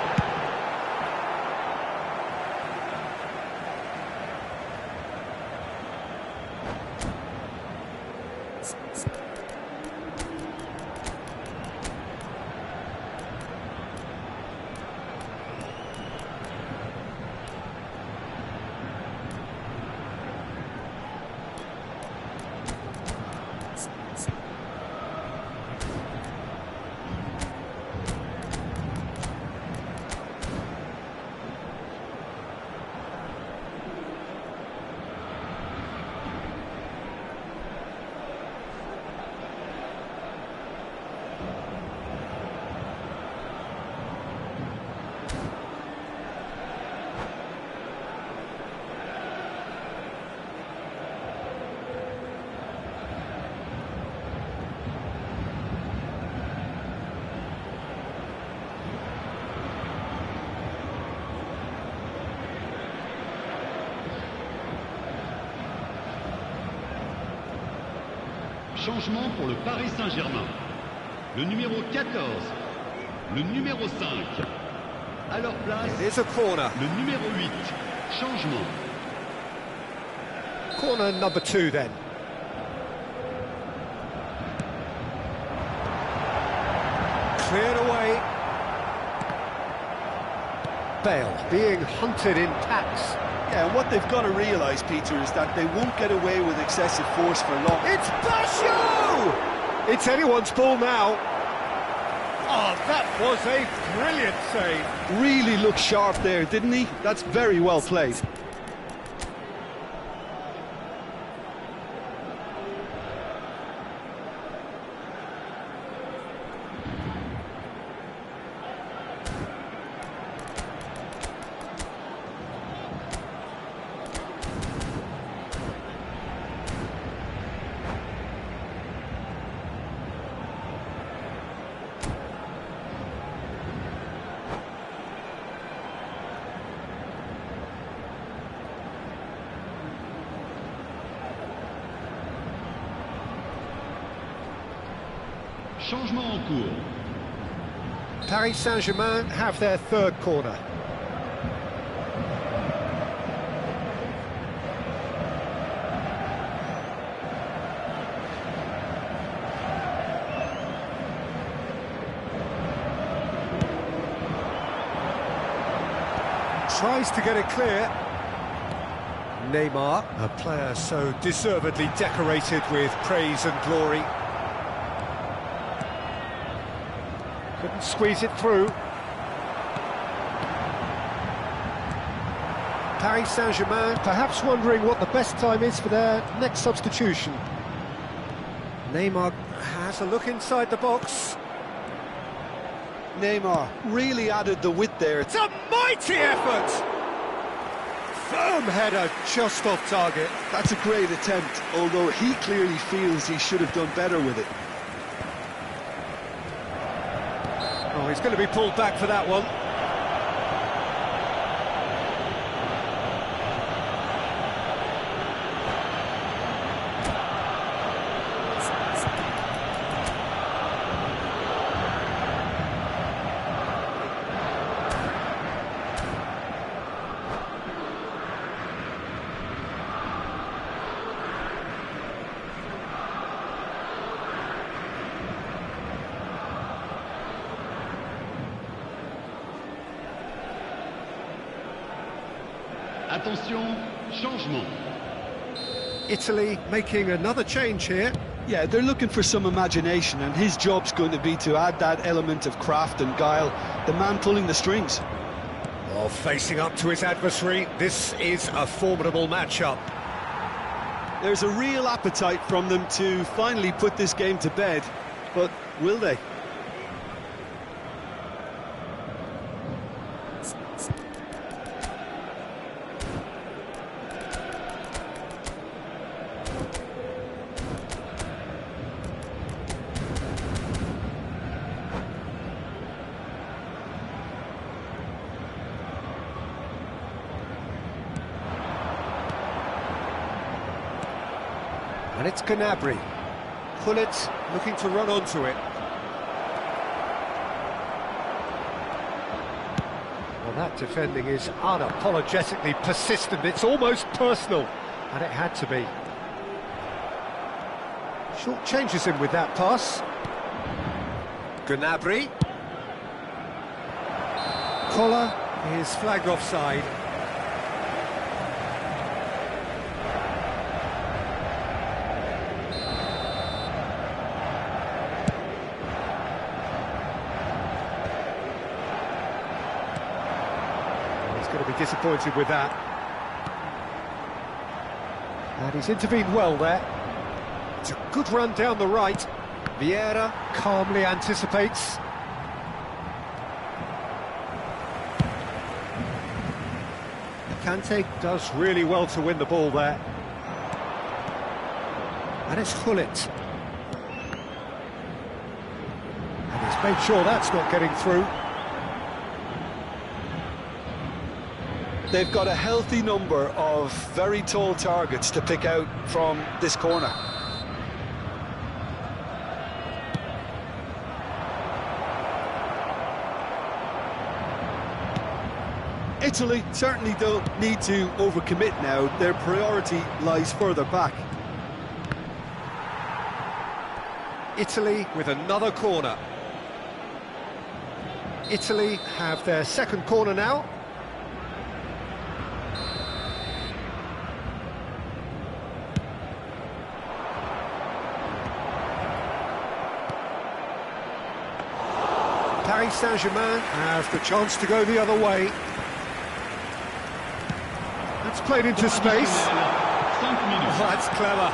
Changement pour le Paris Saint-Germain. Le numéro 14, le numéro 5. À leur place, It is a corner. le numéro 8. Changement. Corner number 2 then. Cleared away. Bale being hunted in packs. Yeah, and what they've got to realise, Peter, is that they won't get away with excessive force for long. It's Basho! It's anyone's ball now. Oh, that was a brilliant save. Really looked sharp there, didn't he? That's very well played. Changement en cours. Paris Saint-Germain have their third corner. Tries to get it clear. Neymar, a player so deservedly decorated with praise and glory. Couldn't squeeze it through. Paris Saint-Germain perhaps wondering what the best time is for their next substitution. Neymar has a look inside the box. Neymar really added the width there. It's a mighty effort! Firm header just off target. That's a great attempt, although he clearly feels he should have done better with it. Oh, he's going to be pulled back for that one. Attention, changement. Italy making another change here. Yeah, they're looking for some imagination, and his job's going to be to add that element of craft and guile, the man pulling the strings. Oh, facing up to his adversary, this is a formidable matchup. There's a real appetite from them to finally put this game to bed, but will they? And it's Gnabry. Gullit looking to run onto it. Well, that defending is unapologetically persistent. It's almost personal, and it had to be. Short changes him with that pass. Gnabry. Collar is flagged offside. Going to be disappointed with that. And he's intervened well there. It's a good run down the right. Vieira calmly anticipates. Kante does really well to win the ball there. And it's Gullit. And he's made sure that's not getting through. They've got a healthy number of very tall targets to pick out from this corner. Italy certainly don't need to overcommit now. Their priority lies further back. Italy with another corner. Italy have their second corner now. Paris Saint-Germain have the chance to go the other way. That's played into space. Oh, that's clever.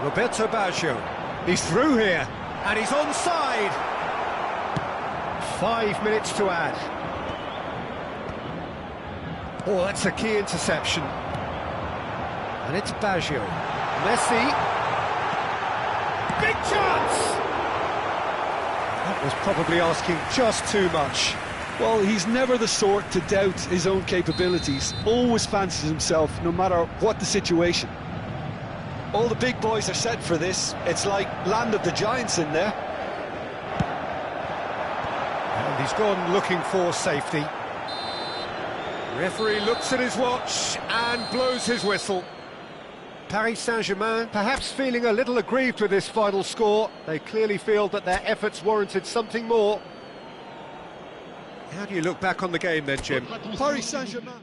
Roberto Baggio. He's through here, and he's onside. 5 minutes to add. Oh, that's a key interception. And it's Baggio. Messi. Big chance! That was probably asking just too much. Well, he's never the sort to doubt his own capabilities. Always fancies himself, no matter what the situation. All the big boys are set for this. It's like Land of the Giants in there. And he's gone looking for safety. Referee looks at his watch and blows his whistle. Paris Saint-Germain perhaps feeling a little aggrieved with this final score. They clearly feel that their efforts warranted something more. How do you look back on the game then, Jim? Paris Saint-Germain.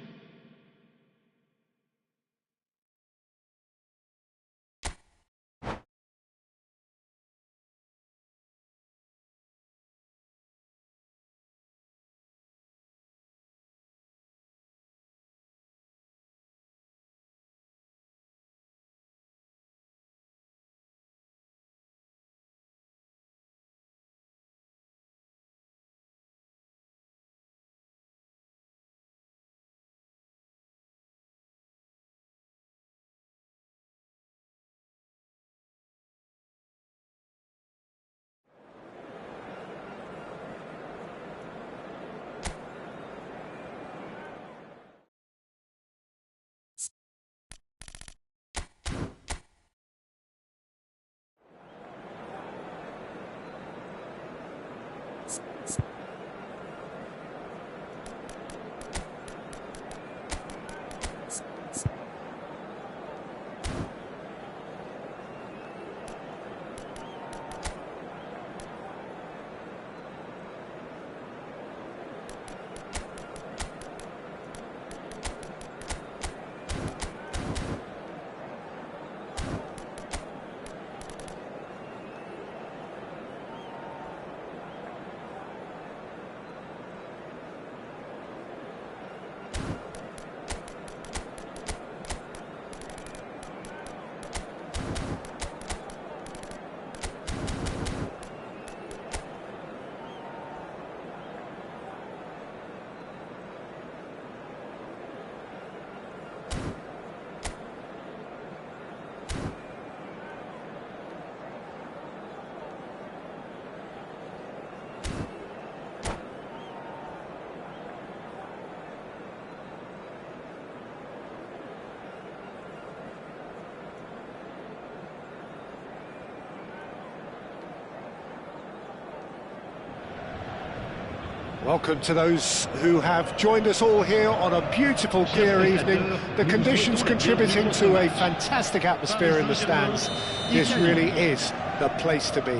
Welcome to those who have joined us all here on a beautiful, clear evening. The conditions contributing to a fantastic atmosphere in the stands. This really is the place to be.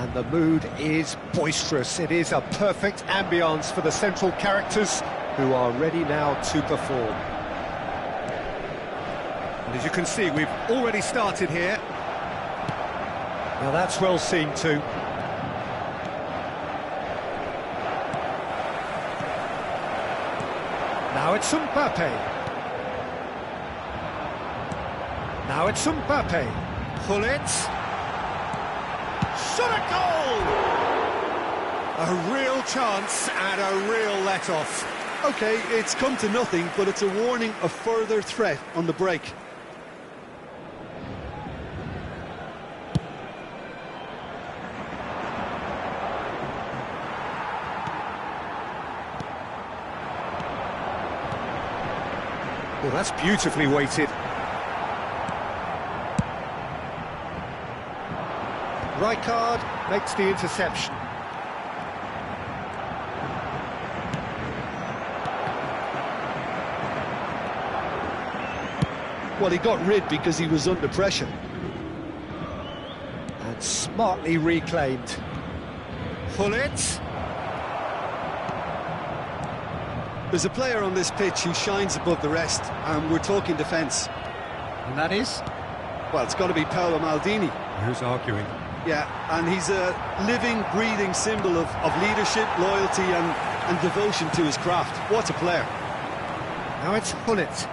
And the mood is boisterous. It is a perfect ambience for the central characters who are ready now to perform. And as you can see, we've already started here. Well, that's well seen too. Now it's Mbappe. Now it's Mbappe. Hullet. Shot a goal! A real chance and a real let-off. OK, it's come to nothing, but it's a warning of further threat on the break. Well, that's beautifully weighted. Rijkaard makes the interception. Well, he got rid because he was under pressure. And smartly reclaimed. Hullet. There's a player on this pitch who shines above the rest, and we're talking defence. And that is? Well, it's got to be Paolo Maldini. Who's arguing? Yeah, and he's a living, breathing symbol of leadership, loyalty and devotion to his craft. What a player. Now it's Hullet.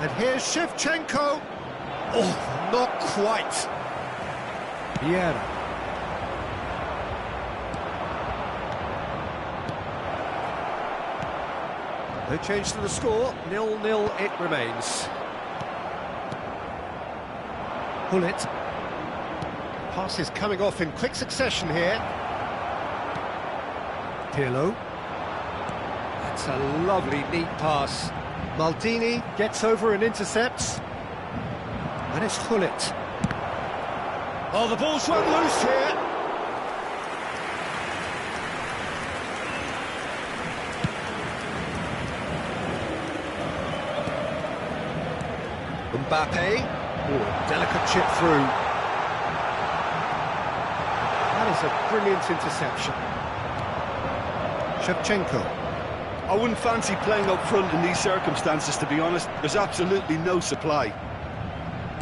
And here's Shevchenko. Oh, not quite. Vieira. No change to the score. 0-0 it remains. Hullet. Pass is coming off in quick succession here. Pirlo. That's a lovely, neat pass. Maldini gets over and intercepts. And it's Hullet. Oh, the ball's run loose here. Mbappe. Oh, delicate chip through. That is a brilliant interception. Shevchenko. I wouldn't fancy playing up front in these circumstances, to be honest. There's absolutely no supply.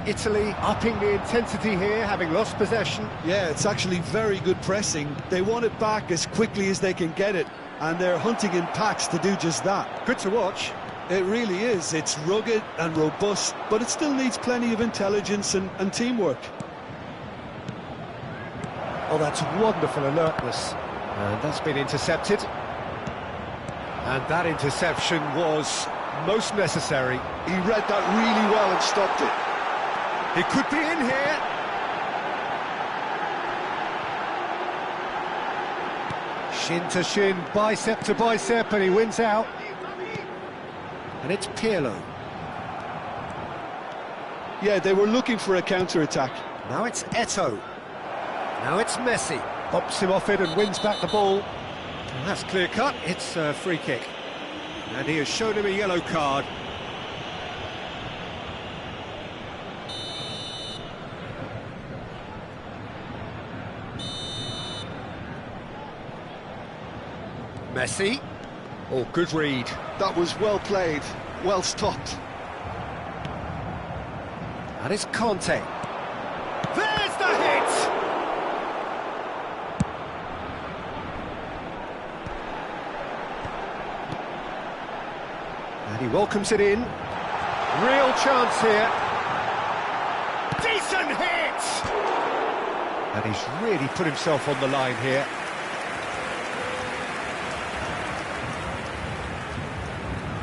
Italy upping the intensity here, having lost possession. Yeah, it's actually very good pressing. They want it back as quickly as they can get it, and they're hunting in packs to do just that. Good to watch. It really is. It's rugged and robust, but it still needs plenty of intelligence and teamwork. Oh, that's wonderful alertness. And that's been intercepted. And that interception was most necessary. He read that really well and stopped it. He could be in here. Shin to shin, bicep to bicep, and he wins out. And it's Pirlo. Yeah, they were looking for a counter-attack. Now it's Eto'o. Now it's Messi. Pops him off it and wins back the ball. And that's clear cut. It's a free kick. And he has shown him a yellow card. Messi. Oh, good read. That was well played, well stopped. And it's Conte. There's the hit! And he welcomes it in. Real chance here. Decent hit! And he's really put himself on the line here.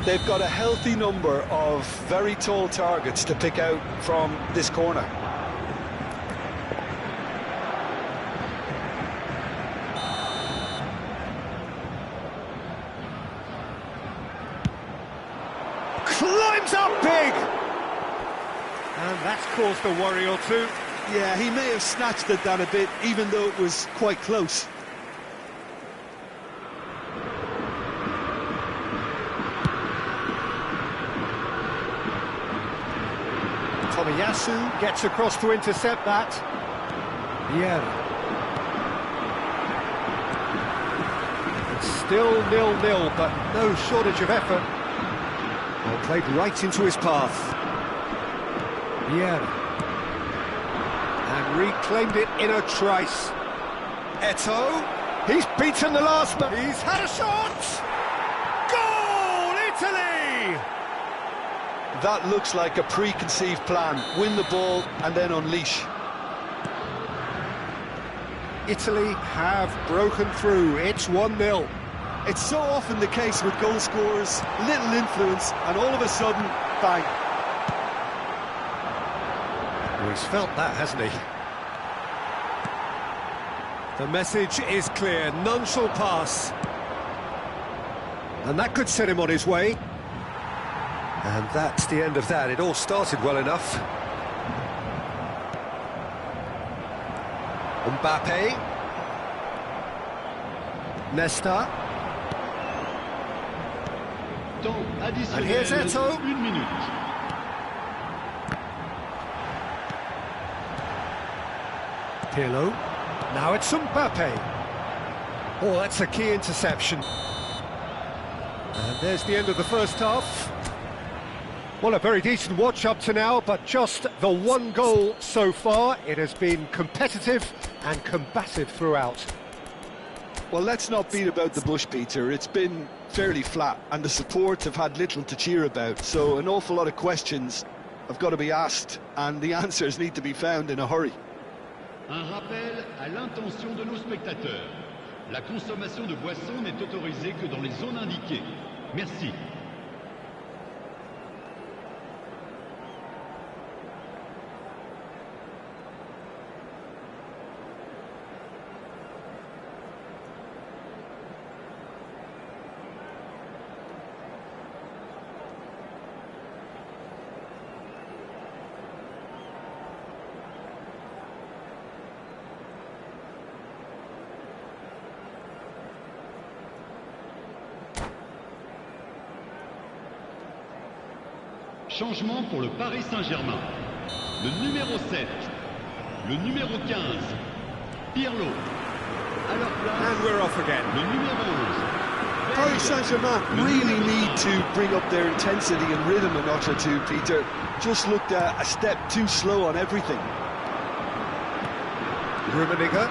They've got a healthy number of very tall targets to pick out from this corner. Climbs up big! And that's caused a worry or two. Yeah, he may have snatched at that a bit, even though it was quite close. Tomiyasu gets across to intercept that. Vieira. It's still 0-0, but no shortage of effort. Well, played right into his path. Vieira. And reclaimed it in a trice. Eto'o. He's beaten the last man. He's had a shot! Goal, Italy! That looks like a preconceived plan. Win the ball and then unleash. Italy have broken through. It's 1-0. It's so often the case with goal scorers, little influence, and all of a sudden, bang. Well, he's felt that, hasn't he? The message is clear, none shall pass. And that could set him on his way. And that's the end of that. It all started well enough. Mbappe. Nesta. Temps additionnel. And here's Eto'o. 1 minute. Pirlo. Now it's Mbappe. Oh, that's a key interception. And there's the end of the first half. Well, a very decent watch up to now, but just the one goal so far. It has been competitive and combative throughout. Well, let's not beat about the bush, Peter. It's been fairly flat, and the support have had little to cheer about. So an awful lot of questions have got to be asked, and the answers need to be found in a hurry. Un rappel à l'intention de nos spectateurs. La consommation de boissons n'est autorisée que dans les zones indiquées. Merci. Changement pour le Paris Saint-Germain. Le numéro 7, le numéro 15, Pirlo. À leur place, And we're off again. le numéro 11. Paris Saint-Germain really need to bring up their intensity and rhythm a notch or two, Peter. Just looked a step too slow on everything. Rummenigge.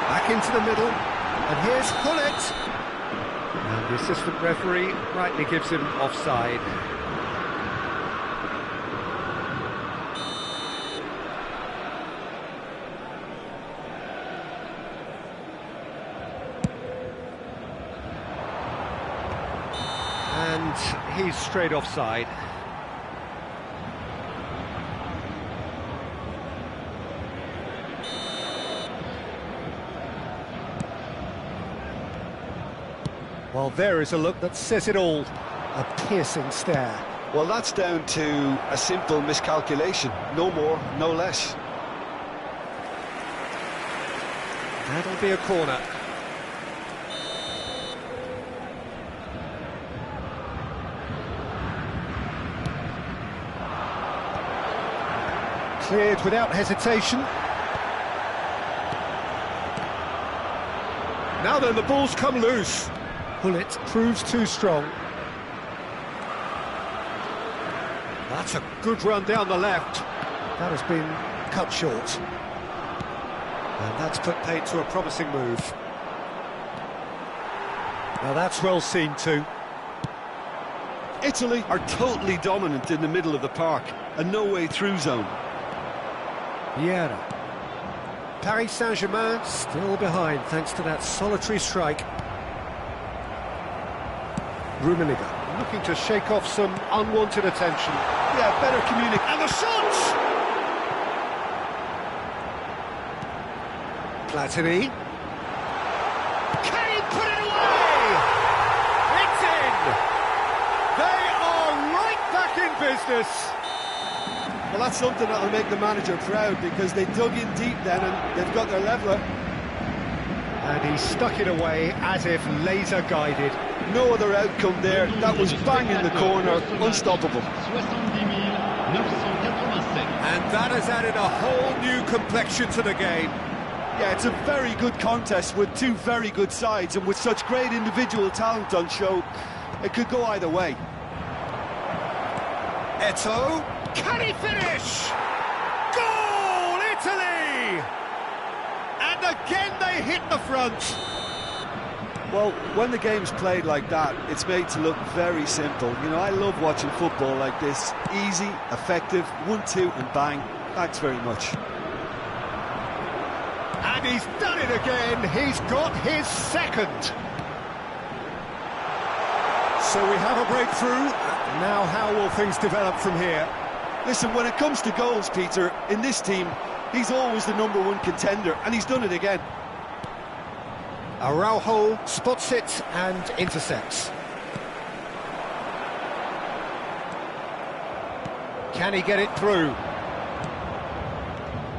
Back into the middle. And here's Hullet. And the assistant referee rightly gives him offside. And he's straight offside. Well, there is a look that says it all. A piercing stare. Well, that's down to a simple miscalculation. No more, no less. That'll be a corner. Cleared without hesitation. Now then, the ball's come loose. Hullet proves too strong. That's a good run down the left. That has been cut short. And that's put paid to a promising move. Now that's well seen too. Italy are totally dominant in the middle of the park, a no-way through zone. Vieira. Paris Saint-Germain still behind thanks to that solitary strike. Rummenigge looking to shake off some unwanted attention. Yeah, better communicate. And the shot! Platini. Can he put it away? It's in! They are right back in business. Well, that's something that'll make the manager proud, because they dug in deep then and they've got their leveller. And he stuck it away as if laser guided. No other outcome there. That was bang in the corner, unstoppable. 70 987. And that has added a whole new complexion to the game. Yeah, it's a very good contest with two very good sides, and with such great individual talent on show, it could go either way. Eto'o, can he finish? Goal, Italy! And again they hit the front. Well, when the game's played like that, it's made to look very simple. You know, I love watching football like this. Easy, effective, 1-2 and bang. Thanks very much. And he's done it again. He's got his second. So we have a breakthrough. Now how will things develop from here? Listen, when it comes to goals, Peter, in this team, he's always the #1 contender, and he's done it again. Araujo spots it and intercepts. Can he get it through?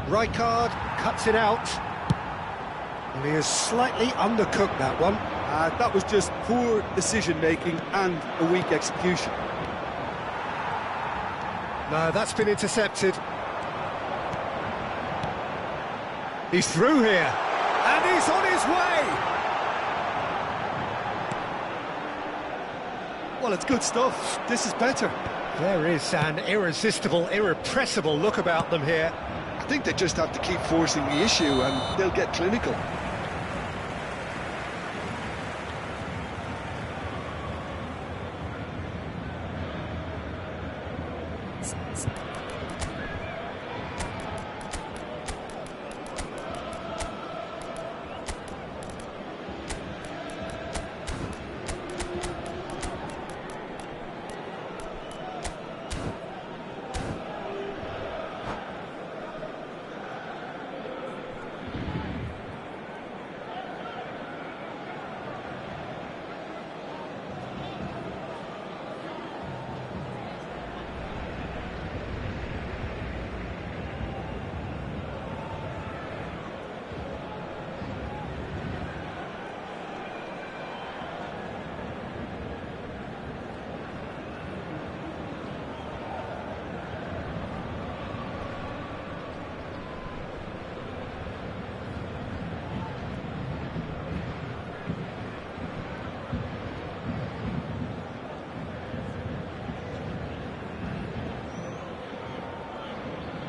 Rijkaard cuts it out. Well, he has slightly undercooked that one. That was just poor decision-making and a weak execution. No, that's been intercepted. He's through here, and he's on his way! Well, it's good stuff. This is better. There is an irresistible, irrepressible look about them here. I think they just have to keep forcing the issue and they'll get clinical.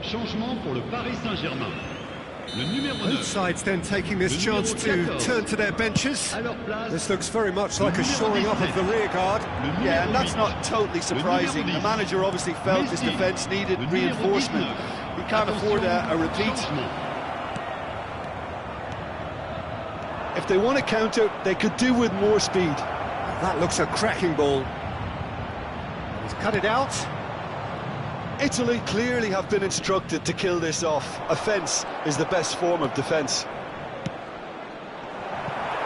Changement pour le Paris Saint-Germain. Le numéro 9. Both sides then taking this chance to turn to their benches. This looks very much like a shoring up of the rear guard. Yeah, and that's not totally surprising. The manager obviously felt his defence needed reinforcement. He can't afford a repeat. If they want to counter, they could do with more speed. That looks a cracking ball. He's cut it out. Italy clearly have been instructed to kill this off. Offence is the best form of defence.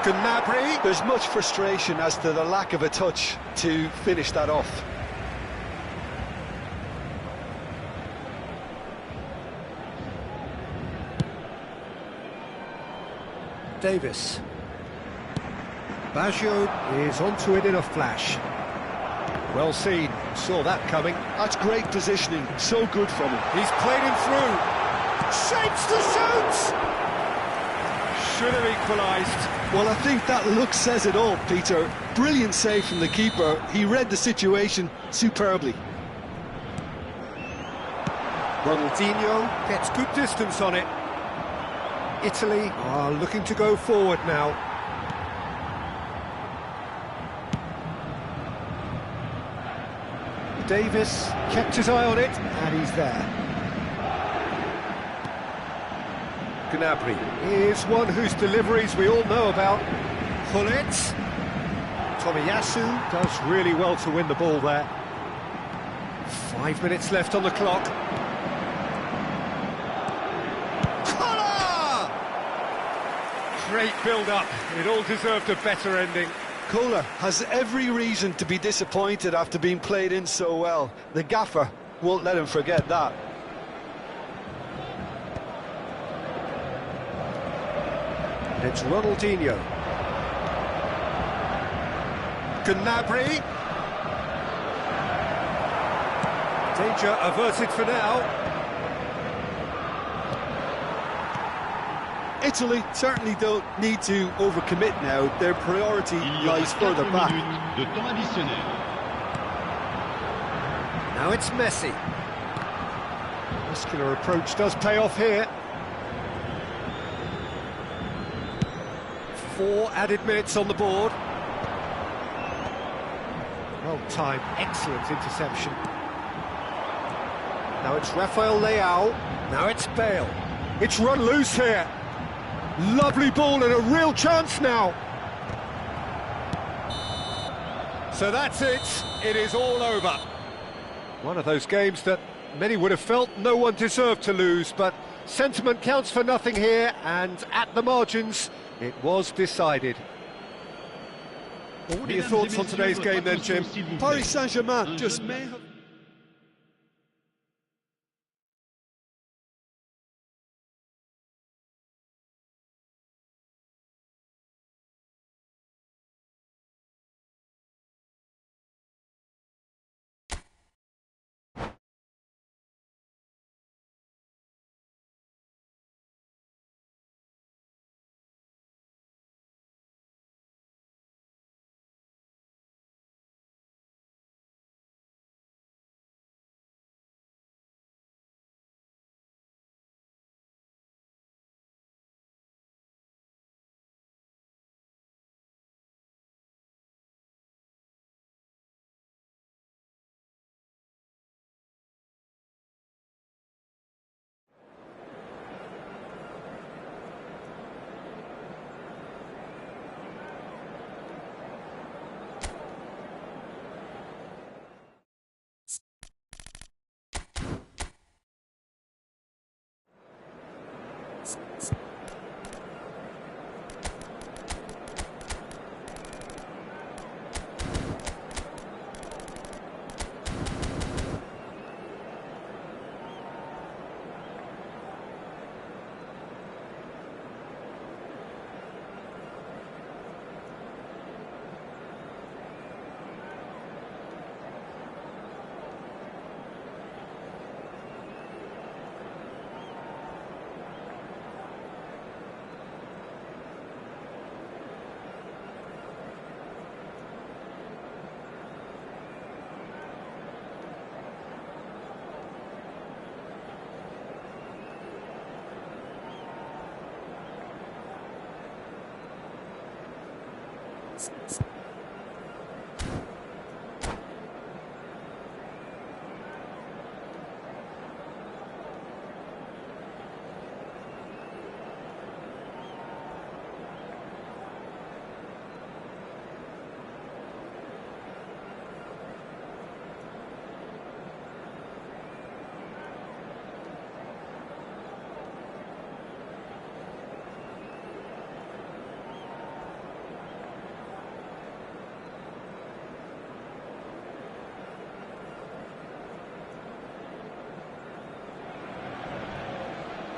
Gnabry. There's much frustration as to the lack of a touch to finish that off. Davis. Baggio is onto it in a flash. Well seen, saw that coming. That's great positioning, so good from him. He's played him through. Shapes the shoot! Should have equalised. Well, I think that look says it all, Peter. Brilliant save from the keeper. He read the situation superbly. Ronaldinho gets good distance on it. Italy are looking to go forward now. Davis kept his eye on it, and he's there. Gnabry is one whose deliveries we all know about. Gullit. Tomiyasu does really well to win the ball there. 5 minutes left on the clock. Kola! Great build-up. It all deserved a better ending. Kohler has every reason to be disappointed after being played in so well. The gaffer won't let him forget that. It's Ronaldinho. Gnabry. Danger averted for now. Italy certainly don't need to overcommit now. Their priority lies further back. De temps additionnel. Now it's Messi. Muscular approach does pay off here. 4 added minutes on the board. Well timed, excellent interception. Now it's Rafael Leao. Now it's Bale. It's run loose here. Lovely ball and a real chance now. So that's it. It is all over. One of those games that many would have felt no one deserved to lose, but Sentiment counts for nothing here, and at the margins, it was decided. Well, what are your thoughts on today's game then, Jim? Paris Saint-Germain just may have...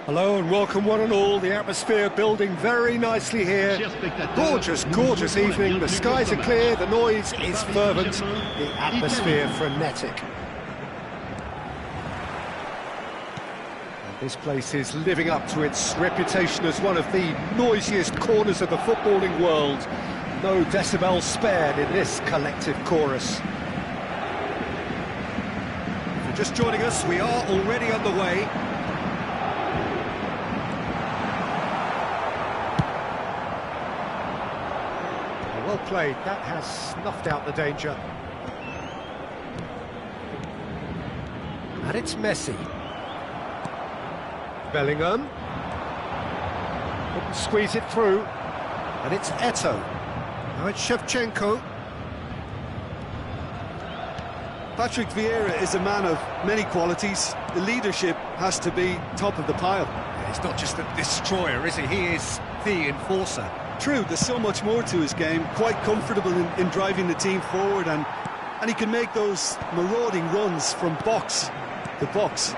Hello and welcome one and all. The atmosphere building very nicely here. Gorgeous, gorgeous evening. The skies are clear, the noise is fervent, the atmosphere frenetic. And this place is living up to its reputation as one of the noisiest corners of the footballing world. No decibels spared in this collective chorus. If you're just joining us, we are already underway. Well played, that has snuffed out the danger. And it's Messi. Bellingham. Couldn't squeeze it through. And it's Eto'o. Now it's Shevchenko. Patrick Vieira is a man of many qualities. The leadership has to be top of the pile. He's not just a destroyer, is he? He is the enforcer. True, there's so much more to his game, quite comfortable in driving the team forward, and he can make those marauding runs from box to box.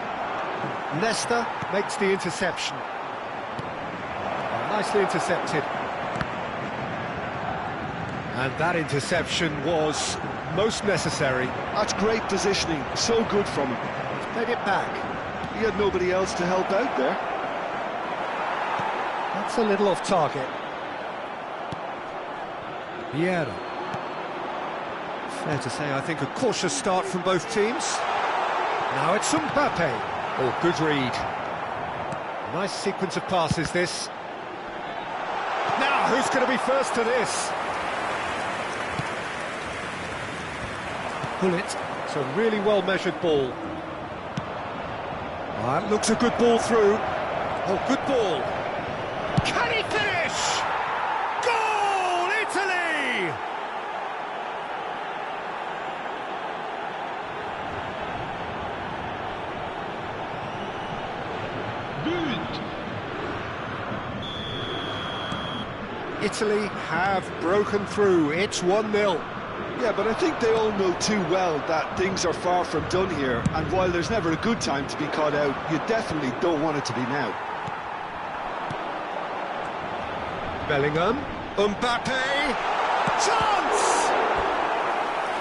Nesta makes the interception. Nicely intercepted. And that interception was most necessary. That's great positioning, so good from him. He's played it back. He had nobody else to help out there. That's a little off target. Vieira. Fair to say, I think, a cautious start from both teams. Now it's Mbappe. Oh, good read. Nice sequence of passes, this. Now, who's going to be first to this? Pull it. It's a really well-measured ball. That looks a good ball through. Oh, good ball. Can he finish? Goal, Italy! But Italy have broken through. It's 1-0. Yeah, but I think they all know too well that things are far from done here, and while there's never a good time to be caught out, you definitely don't want it to be now. Bellingham, Mbappe, chance!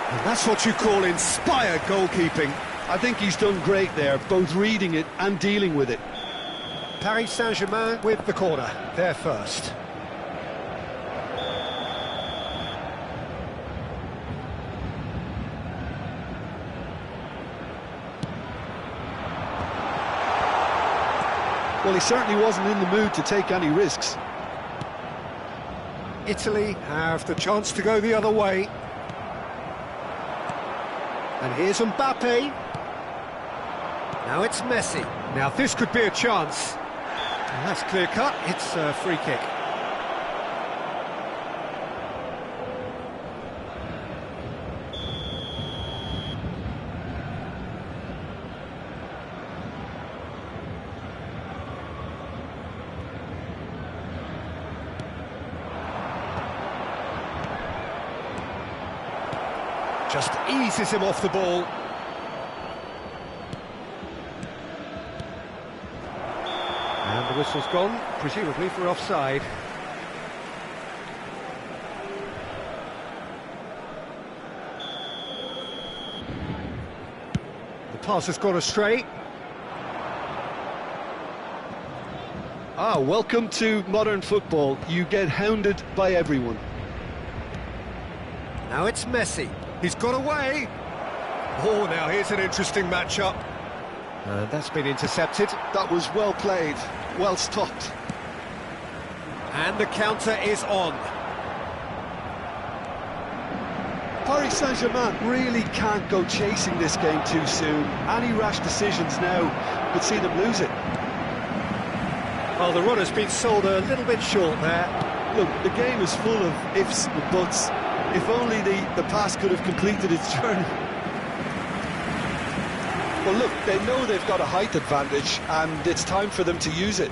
And that's what you call inspired goalkeeping. I think he's done great there, both reading it and dealing with it. Paris Saint-Germain with the corner, they're first. Well, he certainly wasn't in the mood to take any risks. Italy have the chance to go the other way. And here's Mbappe. Now it's Messi. Now this could be a chance. And that's clear cut, it's a free kick. Just eases him off the ball. And the whistle's gone, presumably for offside. The pass has gone astray. Ah, welcome to modern football. You get hounded by everyone. Now it's Messi. He's got away. Oh, now here's an interesting matchup. That's been intercepted. That was well played, well stopped. And the counter is on. Paris Saint-Germain really can't go chasing this game too soon. Any rash decisions now could see them lose it. Well, the run has been sold a little bit short there. Look, the game is full of ifs and buts. If only the pass could have completed its journey. Well, look, they know they've got a height advantage, and it's time for them to use it.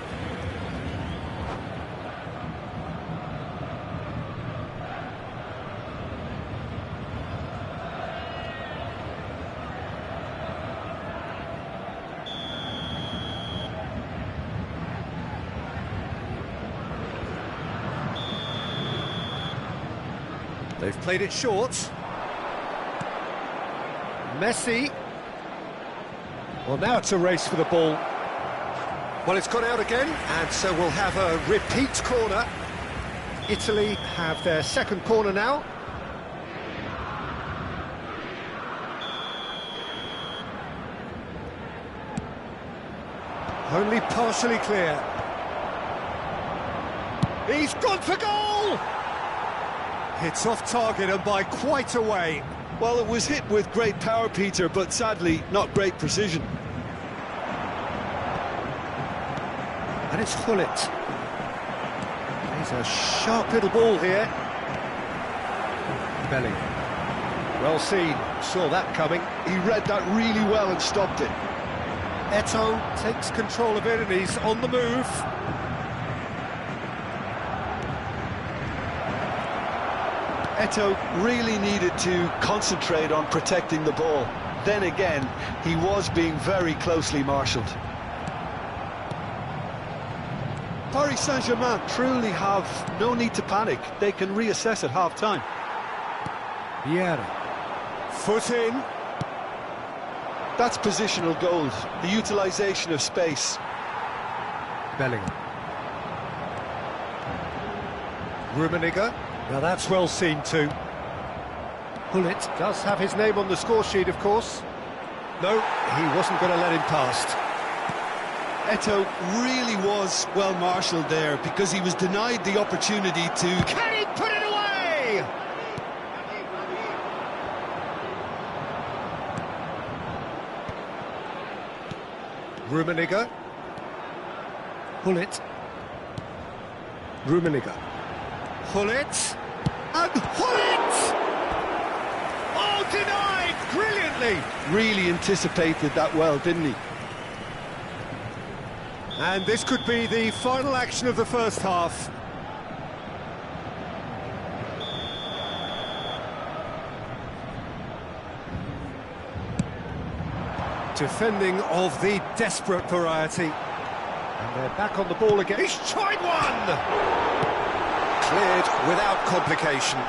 They've played it short. Messi. Well, now it's a race for the ball. Well, it's gone out again, and so we'll have a repeat corner. Italy have their second corner now. Only partially clear. He's gone for goal! It's off target and by quite a way. Well, it was hit with great power, Peter, but sadly, not great precision. And it's Gullit. There's a sharp little ball here. Bellingham. Well seen, saw that coming. He read that really well and stopped it. Eto'o takes control of it and he's on the move. Eto'o really needed to concentrate on protecting the ball. Then again, he was being very closely marshalled. Paris Saint-Germain truly have no need to panic. They can reassess at half-time. Vieira. Foot in. That's positional gold, the utilisation of space. Bellingham. Rummenigge. Now that's well seen too. Gullit does have his name on the score sheet, of course. No, he wasn't going to let him past. Eto'o really was well marshalled there because he was denied the opportunity to... Can he put it away? Rummenigge. Gullit. Rummenigge. Gullit. And Gullit! Oh, denied! Brilliantly! Really anticipated that well, didn't he? And this could be the final action of the first half. Defending of the desperate variety. And they're back on the ball again. He's tried one! Cleared without complication.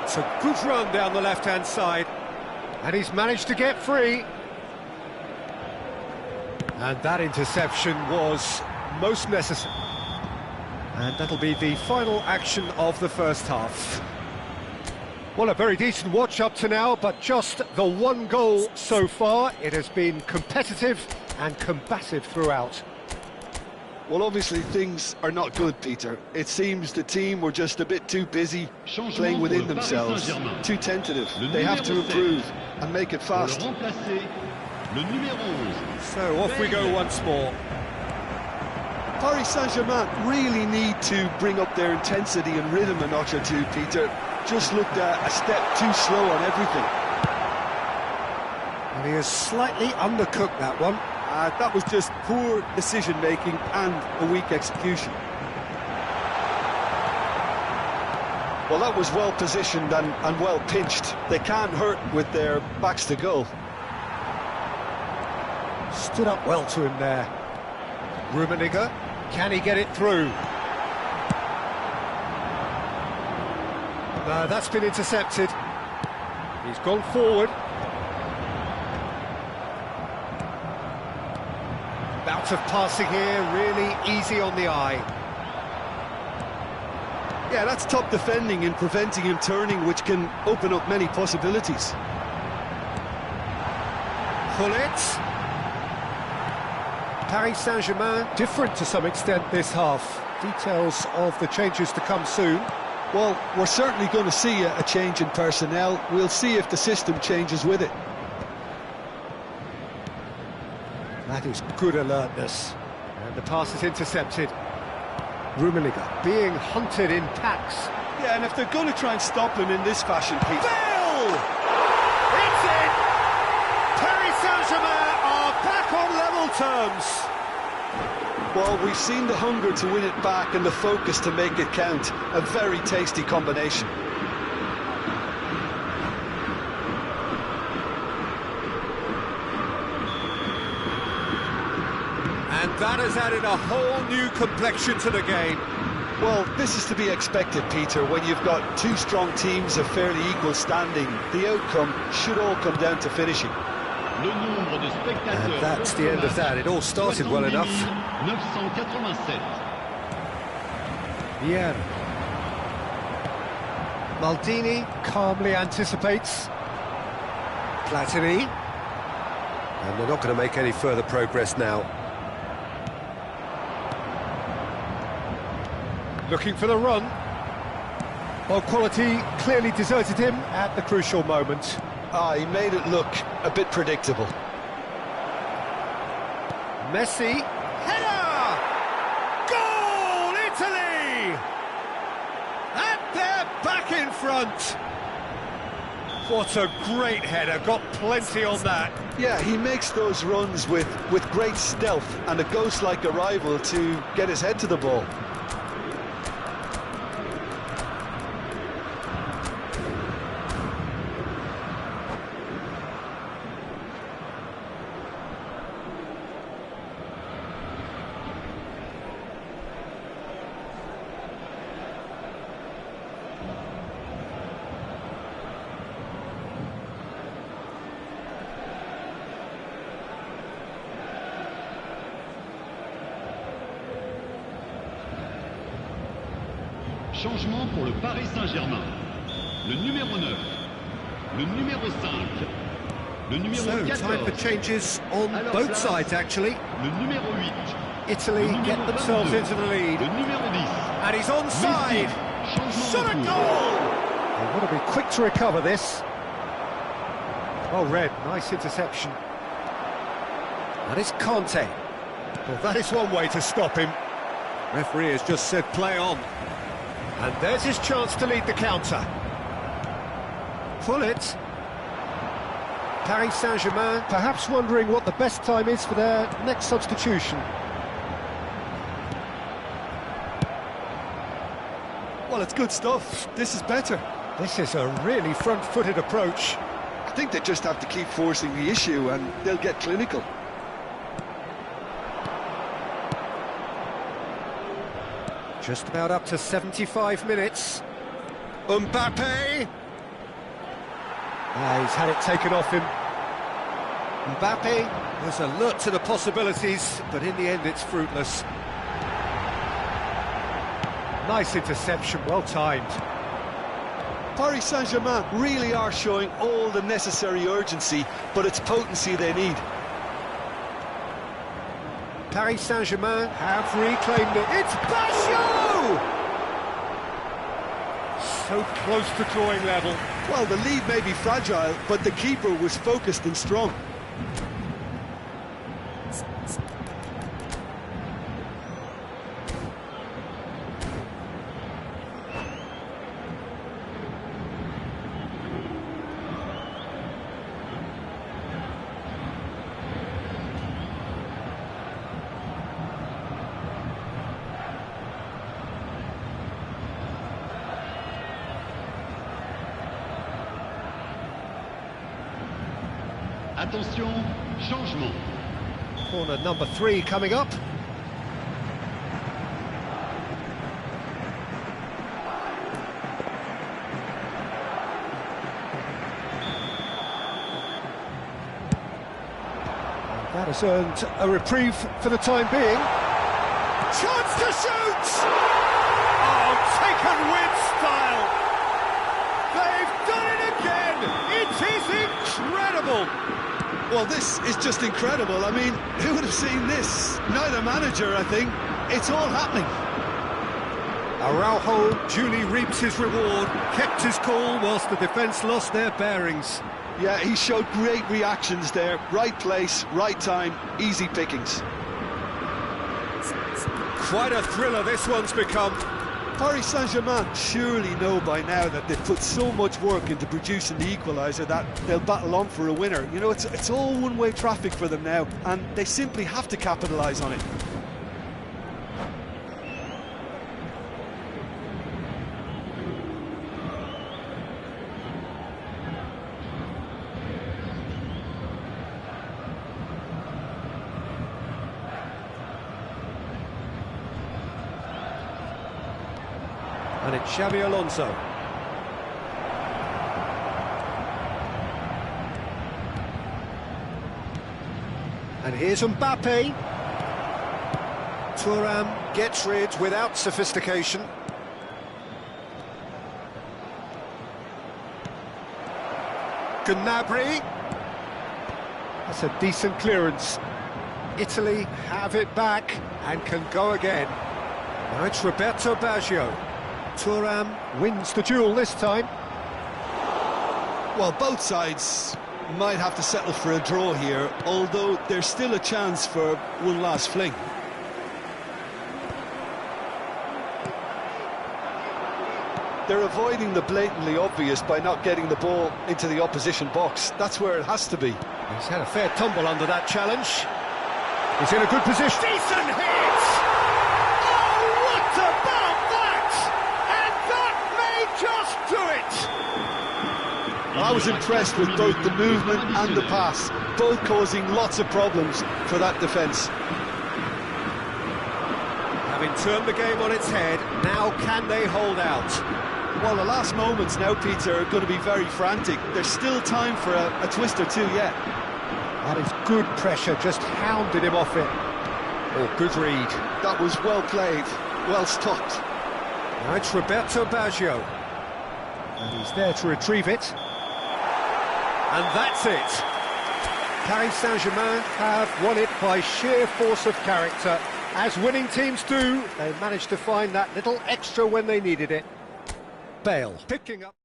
It's a good run down the left-hand side. And he's managed to get free. And that interception was most necessary. And that'll be the final action of the first half. Well, a very decent watch up to now, but just the one goal so far. It has been competitive and combative throughout. Well, obviously things are not good, Peter. It seems the team were just a bit too busy playing within themselves, too tentative. They have to improve and make it fast. Le numéro 11. So off we go once more. Paris Saint-Germain really need to bring up their intensity and rhythm a notch or two, Peter. Just looked a step too slow on everything. And he has slightly undercooked that one. That was just poor decision-making and a weak execution. Well, that was well-positioned and well-pinched. They can't hurt with their backs to goal. Stood up well to him there. Rummenigge, can he get it through? No, that's been intercepted. He's gone forward. Bout of passing here, really easy on the eye. Yeah, that's top defending and preventing him turning, which can open up many possibilities. Pull it. Paris Saint-Germain different to some extent this half. Details of the changes to come soon. Well, we're certainly going to see a change in personnel. We'll see if the system changes with it. That is good alertness. And the pass is intercepted. Rummenigge being hunted in packs. Yeah, and if they're going to try and stop him in this fashion, Pete... Bill! It's in! Paris Saint-Germain are back on level terms. Well, we've seen the hunger to win it back and the focus to make it count. A very tasty combination. And that has added a whole new complexion to the game. Well, this is to be expected, Peter. When you've got two strong teams of fairly equal standing, the outcome should all come down to finishing. And that's the end of that. It all started well enough. 987. Yeah. Maldini calmly anticipates. Platini. And they're not going to make any further progress now. Looking for the run. Well, quality clearly deserted him at the crucial moment. He made it look a bit predictable. Messi, header! Goal, Italy! And they're back in front. What a great header, got plenty on that. Yeah, he makes those runs with great stealth and a ghost-like arrival to get his head to the ball. Changement pour le Paris Saint-Germain. Le numéro 9, le numéro 5, le numéro 14. Time for changes on both sides, actually. Le numéro 8. Italy get themselves 22, into the lead. Le numéro 10. And he's onside. Shot a goal! They want to be quick to recover this. Well read, nice interception. And it's Conte. Well, that is one way to stop him. Referee has just said play on. And there's his chance to lead the counter. Pull it. Paris Saint-Germain perhaps wondering what the best time is for their next substitution. Well, Well, it's good stuff. This is better. This is a really front-footed approach. I think they just have to keep forcing the issue and they'll get clinical. Just about up to 75 minutes. Mbappe! He's had it taken off him. Mbappe was alert to the possibilities, but in the end it's fruitless. Nice interception, well timed. Paris Saint-Germain really are showing all the necessary urgency, but it's potency they need. Paris Saint-Germain have reclaimed it. It's Bashio! So close to drawing level. Well, the lead may be fragile, but the keeper was focused and strong. Attention, changement. Corner number 3 coming up. That has earned a reprieve for the time being. Chance to shoot! Oh, taken with style! They've done it again! It is incredible! Well, this is just incredible. I mean, who would have seen this? Neither manager, I think. It's all happening. Araujo duly reaps his reward, kept his cool whilst the defence lost their bearings. Yeah, he showed great reactions there. Right place, right time, easy pickings. Quite a thriller this one's become. Paris Saint-Germain surely know by now that they've put so much work into producing the equaliser that they'll battle on for a winner. You know, it's all one-way traffic for them now, and they simply have to capitalise on it. And it's Xabi Alonso. And here's Mbappe. Thuram gets rid without sophistication. Gnabry. That's a decent clearance. Italy have it back and can go again. Now it's Roberto Baggio. Thuram wins the duel this time. Well, both sides might have to settle for a draw here, although there's still a chance for one last fling. They're avoiding the blatantly obvious by not getting the ball into the opposition box. That's where it has to be. He's had a fair tumble under that challenge. He's in a good position. Decent hit! Oh, what about that? And that may just do it! I was impressed with both the movement and the pass, both causing lots of problems for that defence. Having turned the game on its head, now can they hold out? Well, the last moments now, Peter, are going to be very frantic. There's still time for a twist or two yet. That is good pressure, just hounded him off it. Oh, good read. That was well played, well stopped. Now it's Roberto Baggio. And he's there to retrieve it. And that's it. Paris Saint-Germain have won it by sheer force of character. As winning teams do, they managed to find that little extra when they needed it. Bale picking up.